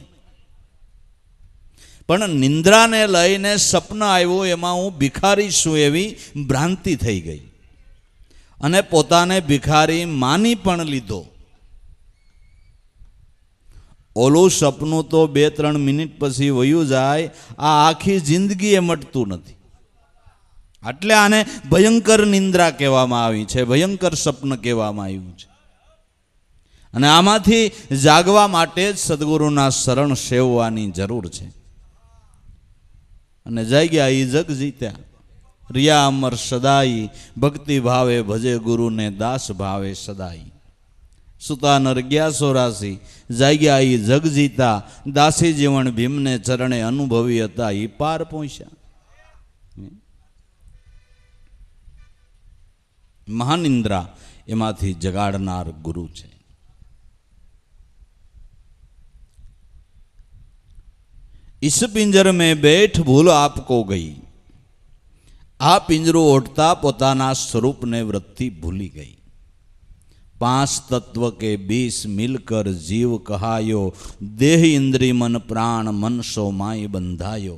पण निंद्रा ने लईने सपन आव्युं एमां हूँ भिखारी छुं एवी भ्रांति थई गई अने पोताने भिखारी मानी पण लीधो। ओलू सपनू तो 2-3 मिनिट पछी वयु जाय, आ आखी जिंदगी मटतुं नथी। એટલે આને ભયંકર નિંદ્રા કહેવામાં આવી છે, ભયંકર સ્વપ્ન કહેવામાં આવ્યું છે। અને આમાંથી જાગવા માટે જ સદગુરુના શરણ સેવવાની જરૂર છે। અને જાગ્યા ઈ જગ જીત્યા, रिया अमर सदाई, भक्ति भावे भजे गुरु ने दास भावे सदाई। सुता नर 1184 जाग्या ई जग जीता, दासी जीवन भीम ने चरणे अनुभवी हता, ई पार पहुंचा। महान इंद्रा एमांथी जगाड़नार गुरु छे। इस पिंजर में बैठ भूल आपको गई। आ पिंजरो ओढ़ता पोताना स्वरूप ने वृत्ति भूली गई। 5 तत्व के 20 मिलकर जीव कहायो, देह इंद्रिय मन प्राण मन सो माय बंधायो।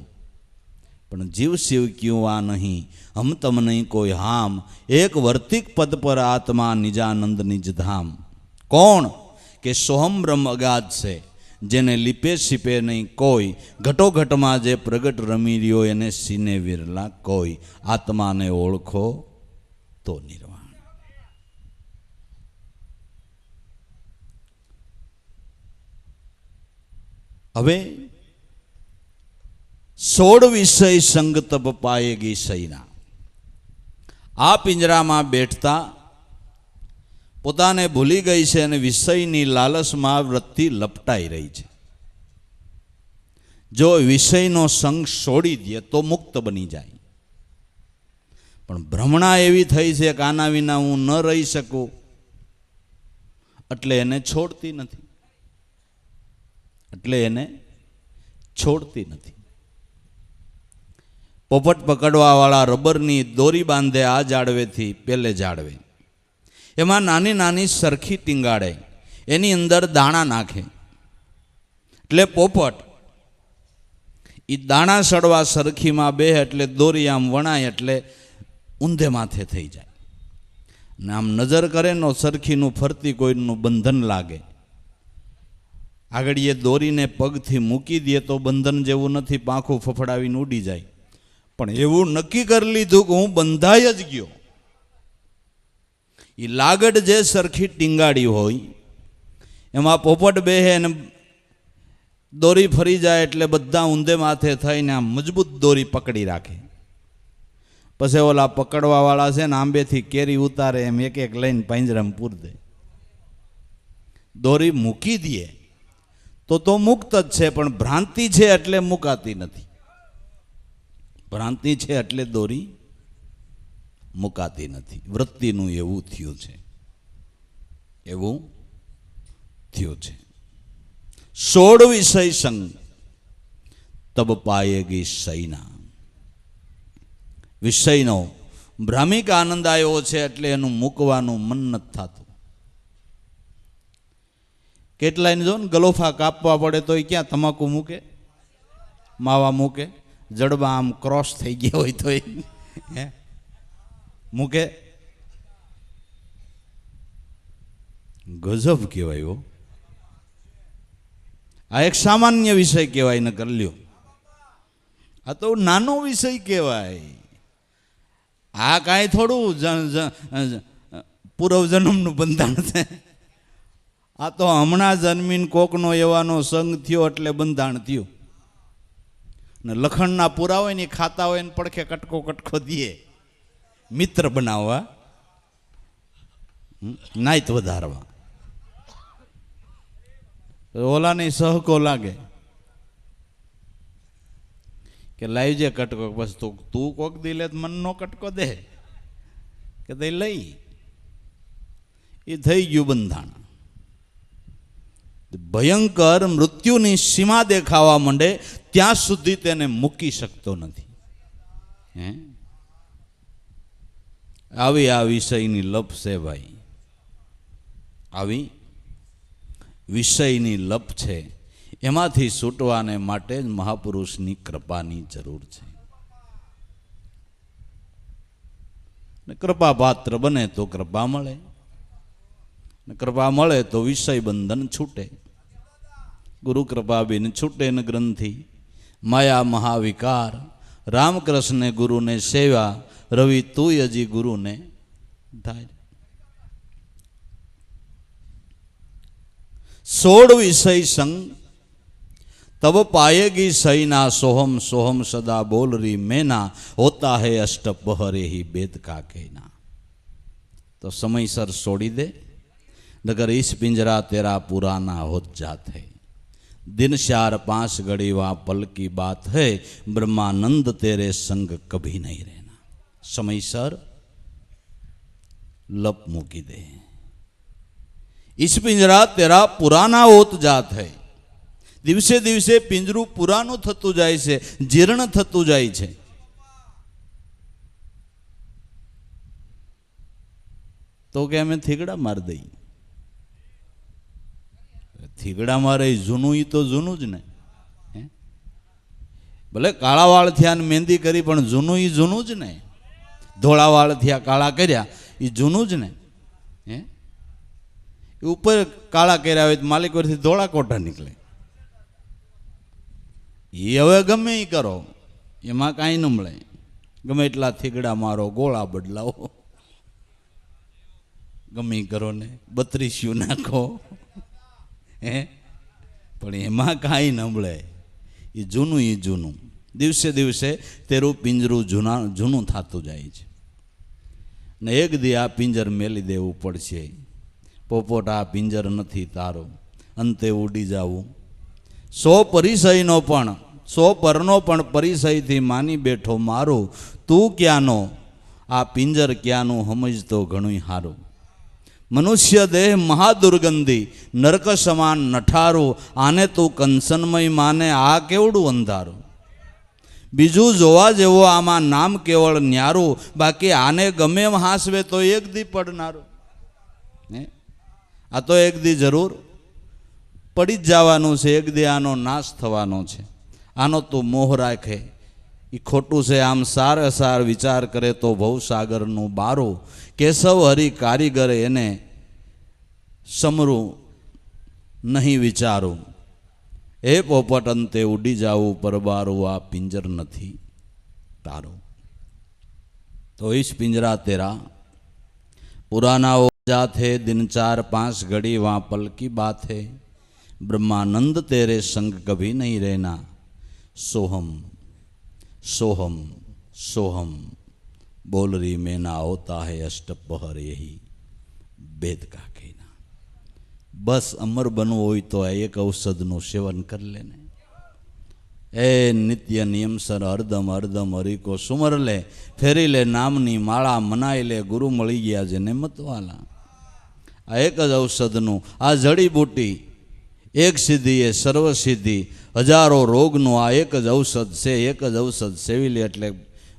पण जीव शिव क्यों आ नहीं, हम तम नहीं कोई हाम, एक वर्तिक पद पर आत्मा निजानंद निज धाम। कौन के सोहम ब्रह्म अगाध से, जेने लिपे सीपे नहीं कोई, घटो घट में जे प्रगट रमी रियो, एने सीने विरला कोई। आत्मा ने ओळखो तो निर्वाण। हवे 16 विषय संग तप पाएगी सैना। आ पिंजरा में बैठता પોતાને ભૂલી ગઈ છે અને વિષયની લાલચમાં વૃત્તિ લપટાઈ રહી છે। જો વિષયનો સંગ છોડી દે તો મુક્ત બની જાય, પણ ભ્રમણા એવી થઈ છે કે આના વિના હું ન રહી શકું, એટલે એને છોડતી નથી, એટલે એને છોડતી નથી। પોપટ પકડવાવાળા રબરની દોરી બાંધે આ જાડવેથી પેલે જાડવે, એમાં નાની નાની સરખી ટીંગાડે, એની અંદર દાણા નાખે, એટલે પોપટ એ દાણા સડવા સરખીમાં બે એટલે દોરી આમ વણાય એટલે ઊંધે માથે થઈ જાય। ને આમ નજર કરે નો સરખીનું ફરતી કોઈનું બંધન લાગે, આગળ એ દોરીને પગથી મૂકી દે તો બંધન જેવું નથી, પાંખું ફફડાવીને ઉડી જાય। પણ એવું નક્કી કરી લીધું કે હું બંધાઈ જ ગયો। એ લાગડ જે સરખી ટીંગાડી હોય એમાં પોપટ બેહે ને દોરી ફરી જાય એટલે બધા ઊંધે માથે થઈને આમ મજબૂત દોરી પકડી રાખે। પછી ઓલા પકડવાવાળા છે ને આંબેથી કેરી ઉતારે એમ એક એક લઈને પાંજરામાં પૂર દે, દોરી મૂકી દે તો મુક્ત જ છે, પણ ભ્રાંતિ છે એટલે મુકાતી નથી। ભ્રાંતિ છે એટલે દોરી મુકાતી નથી। વૃત્તિનું એવું થયું છે। એવું થયું છે. 16 વિષય સંગ તબ પાયેગી સૈના. વિષયનો ભ્રામિક આનંદ આવ્યો છે એટલે એનું મૂકવાનું મન નથી થતું. કેટલાયને જો ને ગલોફા કાપવા પડે તો એ ક્યાં તમાકુ મૂકે, માવા મૂકે, જડબા આમ ક્રોસ થઈ ગયા હોય તો એ મૂકે. ગજબ કહેવાય હો. આ એક સામાન્ય વિષય કહેવાય ન કર લ્યો. આ તો નાનો વિષય કહેવાય. આ કાંઈ થોડું પૂર્વજન્મનું બંધાણ છે. આ તો હમણાં જન્મીને કોકનો એવાનો સંગ થયો એટલે બંધાણ થયું. ને લખણના પૂરા હોય ને ખાતા હોય ને પડખે કટકો કટકો દે મિત્ર બનાવવા, નાઈત વધારવા. ઓલાની સહકો લાગે કે લાવજે કટકો, બસ તું કોક દી લે મનનો કટકો દે કે તે લઈ. એ થઈ ગયું બંધાણ. ભયંકર મૃત્યુની સીમા દેખાવા માંડે ત્યાં સુધી તેને મૂકી શકતો નથી. આવી આ વિષયની લપ છે ભાઈ, આવી વિષયની લપ છે. એમાંથી છૂટવાને માટે જ મહાપુરુષની કૃપાની જરૂર છે. કૃપા પાત્ર બને તો કૃપા મળે, કૃપા મળે તો વિષય બંધન છૂટે. ગુરુ કૃપા બિન છૂટે ન ગ્રંથિ, માયા મહાવિકાર. રામકૃષ્ણ ગુરુને સેવા, રવિ તું હજી ગુરુને ધાર. 16 વિષય સંગ तब पाएगी सैना. सोहम सोहम सदा बोल रही मैना, होता है अष्टपहरे ही वेद का कहना. तो समयसर छोड़ी दे, नगर इस पिंजरा तेरा पुराना हो जाते. दिन 4-5 घड़ी वहाँ पल की बात है, ब्रह्मानंद तेरे संग कभी नहीं रहना. समयसर लप मूकी दे. इस पिंजरा तेरा पुराना होत जात है. દિવસે દિવસે પિંજરું પુરાનું થતું જાય છે, જીર્ણ થતું જાય છે. તો કે અમે થીગડા મારી દઈએ. થીગડા મારે જૂનું, એ તો જૂનું જ ને. ભલે કાળા વાળ થયા ને મહેંદી કરી, પણ જૂનું એ જૂનું જ ને. ધોળા વાળ થયા કાળા કર્યા એ જૂનું જ ને. ઉપર કાળા કર્યા હોય તો માલિક વરથી ધોળા કોટા નીકળે. એ હવે ગમે એ કરો, એમાં કાંઈ ન મળે. ગમે એટલા થીગડા મારો, ગોળા બદલાવો, ગમે એ કરો ને, 32 નાખો, પણ એમાં કાંઈ ન મળે. એ જૂનું દિવસે દિવસે તેરું પિંજરું જૂનું થતું જાય છે. ને એક દી આ પિંજર મેલી દેવું પડશે. પોપટ આ પિંજર નથી તારો, અંતે ઉડી જાવું. 100 પરિસયનો પણ 100 પરનો પણ પરિસયથી માની બેઠો મારું. તું ક્યાંનો આ પિંજર ક્યાંનું સમજતો ઘણું હારું. મનુષ્ય દેહ મહાદુર્ગંધી, નરક સમાન નઠારું. આને તું કંસનમય માને, આ કેવડું અંધારું. બીજું જોવા જેવો આમાં નામ કેવળ ન્યારું. બાકી આને ગમે એમ હાંસવે તો એક દી પડનારું. આ તો એક દી જરૂર પડી જ જવાનું છે. એક દી આનો નાશ થવાનો છે. આનો તું મોહ રાખે એ ખોટું છે. આમ સાર વિચાર કરે તો ભવસાગરનું બારું. કેશવ હરિ કારીગર એને સમરું નહીં વિચારું. એ પોપટ અંતે ઉડી જાવું પરબારું, આ પિંજર નથી તારું. તો ઇસ પિંજરા તેરા પુરાના हो जाते. दिन 4-5 घड़ी वहाँ पल की बात है, ब्रह्मानंद तेरे संग कभी नहीं रहना. सोहम सोहम सोहम बोल रही मैना, होता है अष्टपहर यही वेद का कहना. बस अमर बनવું હોય તો એક ઔષધનું સેવન કરી લે ને. એ નિત્ય નિયમસર હરદમ હરદમ હરિકો સુમર લે. ફેરી લે નામની માળા, મનાઈ લે ગુરુ મળી ગયા જેને મતવાલા. આ એક જ ઔષધનું, આ જડીબુટી એક સિદ્ધિ એ સર્વ સિદ્ધિ, હજારો રોગનું આ એક જ ઔષધ છે. એક જ ઔષધ સેવી લે એટલે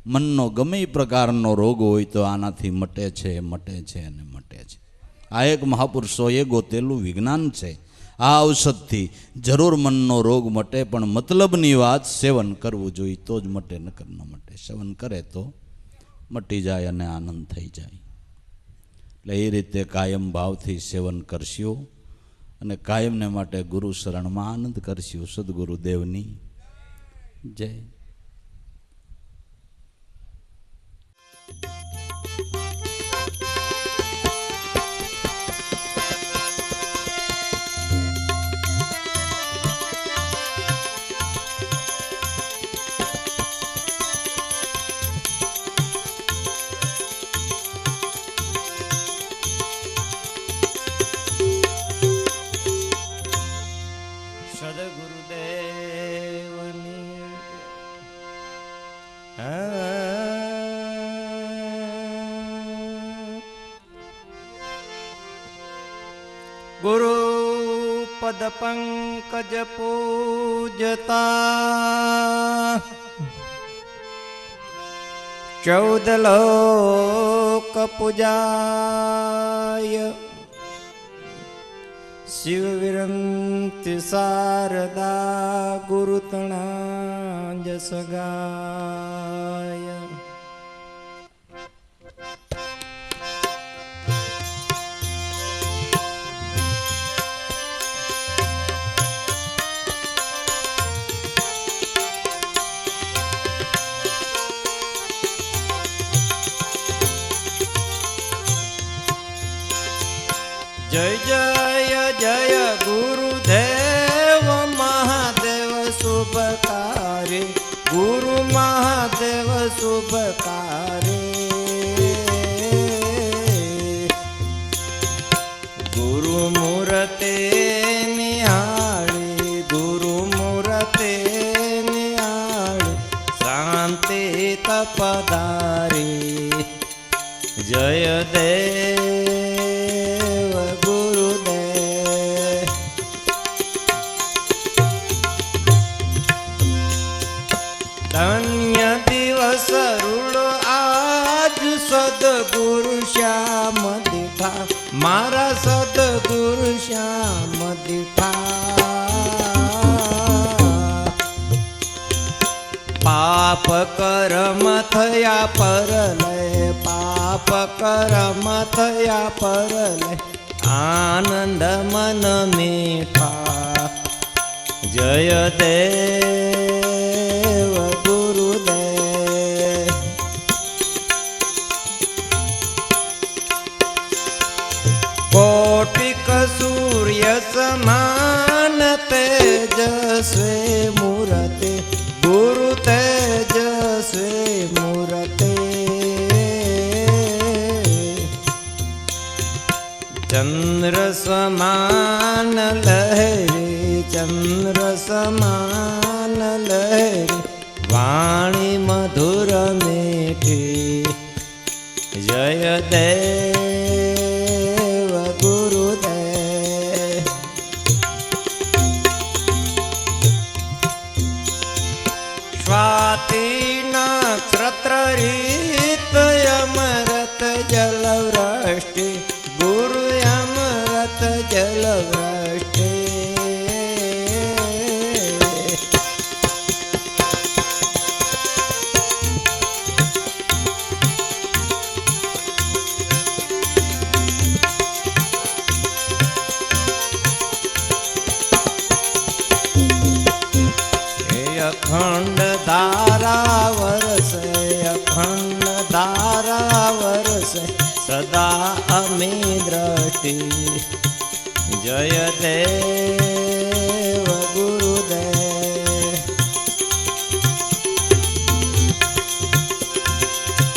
મનનો ગમે એ પ્રકારનો રોગ હોય તો આનાથી મટે છે, મટે છે અને મટે છે. આ એક મહાપુરુષોએ ગોતેલું વિજ્ઞાન છે. આ ઔષધથી જરૂર મનનો રોગ મટે, પણ મતલબની વાત સેવન કરવું જોઈએ તો જ મટે, નકર ન મટે. સેવન કરે તો મટી જાય અને આનંદ થઈ જાય. એટલે એ રીતે કાયમ ભાવથી સેવન કરશું અને કાયમને માટે ગુરુ શરણમાં આનંદ કરશું. સદગુરુદેવની જય. ગુરુ પદ પંકજ પૂજતા 14 લોક પૂજાય શિવ વિરંતિ શારદા ગુરુતણા જસ ગાય. જય જય જય ગુરુદેવ મહાદેવ શુભકારે, ગુરુ મહાદેવ શુભકારે. ગુરુ મૂર્તે નિહાળી, ગુરુ મૂર્તે નિહાળી શાંતિ તપધારી. જય દેવ ધન્ય દિવસ રૂડો આજ સદગુરુ શ્યામ દીઠા, મારા સદગુરુ શ્યામ દીઠા. પાપ કર્મ થયા પરલે, પાપ કર્મ થયા પરલે આનંદ મન મીઠા. જય દેવ ગુરુદેવ. કોટિક સૂર્ય સમાન તેજસ્વી મૂર્તે, ગુરુ તેજસ્વી મૂર્તે. ચંદ્ર સમાન લહેરી, ચંદ્ર સમાન લહેરી વાણી મધુર મીઠી. જય દેવ ગુરુદેવ. સ્વાતિ નક્ષત્ર રીત અમૃત જલ વૃષ્ટિ, ગુરુ અમૃત જલ વૃષ્ટિ. અખંડ ધારા વરસે, અખંડ ધારા વરસે સદા અમી દ્રષ્ટિ. જય દેવ ગુરુદેવ.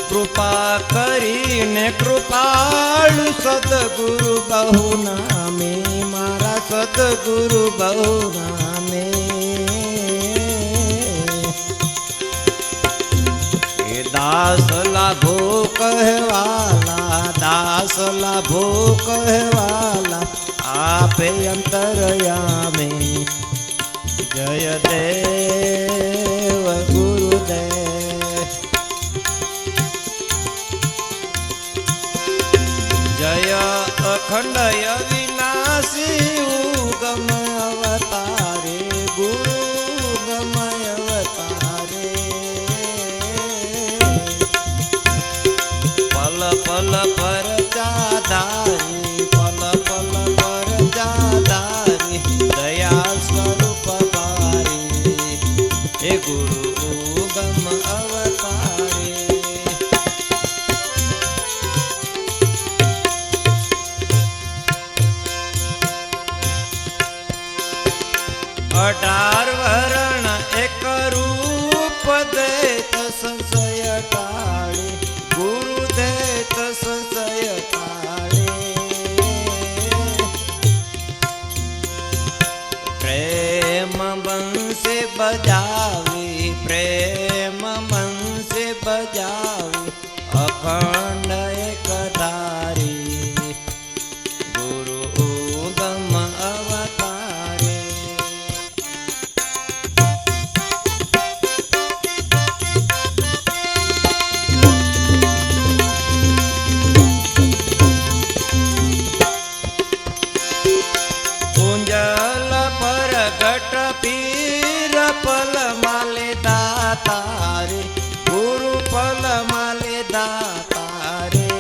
કૃપા કરીને કૃપાળુ સદગુરુ બહુ નામે, મારા સદગુરુ બહુ નામે. દાસ લાભો કહેવાલા, દાસ લાભો કહેવાલા, આપે અંતરયામે. જય દેવ ગુરુદેવ, જય અખંડ અવિનાશી ઉગમ અવતારે, ગુરુ ગમ અવતારે. પલ પલ પર જાધારી, પલ પલ પર જાધારી, દયા સ્વરૂપ પારી, હે ગુરુ ગમ અવતારે. અઢાર વરણ એક રૂપ દેત સંશય ટાળે, ગુરુ દેત સંશય ટાળે. પ્રેમ બંશે બજાવી, પ્રેમ બંશે બજાવી, અખંડ એક ધારી, ગુરુ ગમ અવતારે. કુંજલ પર ઘટ પીર પલ માલે દાતારે, ગુરુ પલ માલે દાતારે.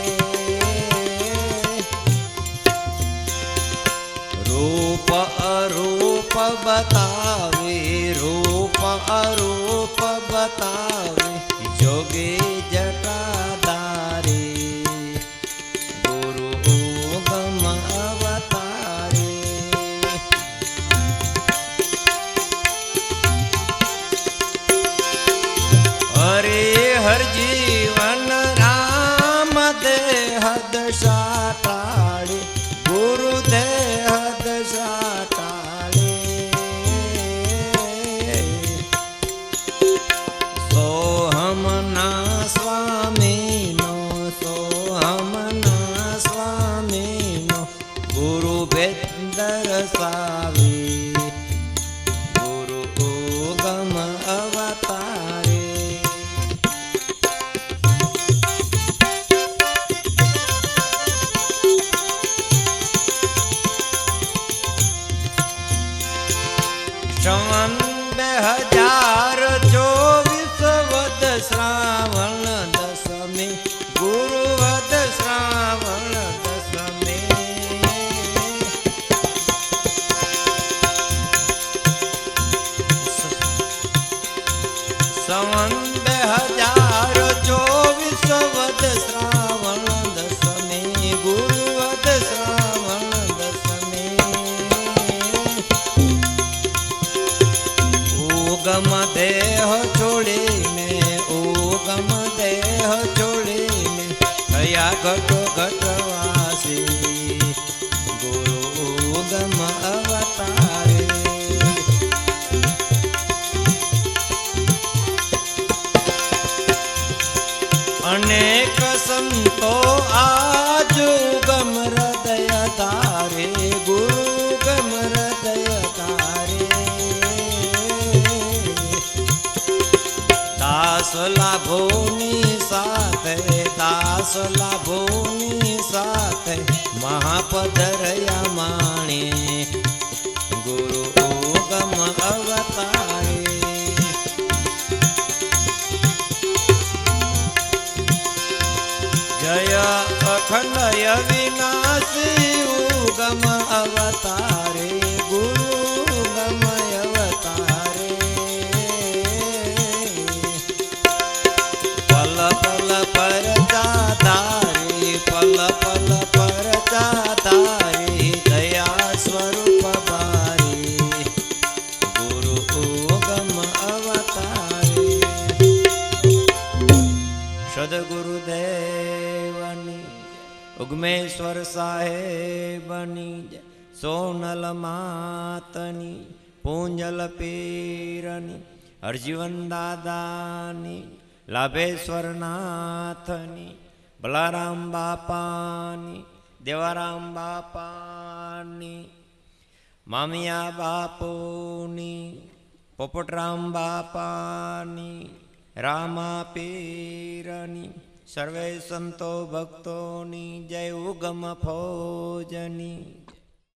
રૂપ અરૂપ બતાવે, રૂપ અરૂપ બતાવે, જોગી જટાધારે, ગુરુ ગમ અવતારે. હરે હર જીવન રામ દેહ દશા ટાળે, ગુરુ દેહ દશા ટાળે. સોહમના સ્વામીનો, સોહમના સ્વામીનો, ગુરુ ભેદ દર્શાવી, ગુરુ ગમ અવતારે. શ્રવણ 2024 વદ શ્રાવણ દસમે, ગુરુ વદ શ્રાવણ દસમે. શ્રવણ 2024 વદ શ્રાવણ દસમે, ગુરુ વદ શ્રાવણ દસમે. ઉગમ દેહ છોડીને, ઉગમ દેહ છોડીને, થયા ઘટો ઘટવાસી, ગુરુ ગમ અવતારે. અનેક સંતો આજ ગમ હૃદય તારે, ગુરુ ગમ હૃદય તારે. દાસ લાભોની સાથે, દાસ લાભોની સાથે, મહાપધરયા માણે, ગુરુ ગમ અવતારે. જય અખંડ અવિનાશી ઉગમ અવતારે, ગુરુ ગમ અવતારે. પલ પલ પર જાધારી, પલ પલ પર જાધારી, દયા સ્વરૂપ બારી, ગુરુ ગમ અવતારે. સદગુરુદેવની, ઉગમેશ્વર સાહેબની જય, સોનલ માતની, પૂંજલ પીરની, હરજીવન દાદાની, લાભેશ્વરનાથની, ભલારામ બાપાની, દેવારામ બાપાની, મામિયા બાપુની, પોપટરામ બાપાની, રામા પીરની, સર્વે સંતો ભક્તોની જય ઉગમ ફોજની.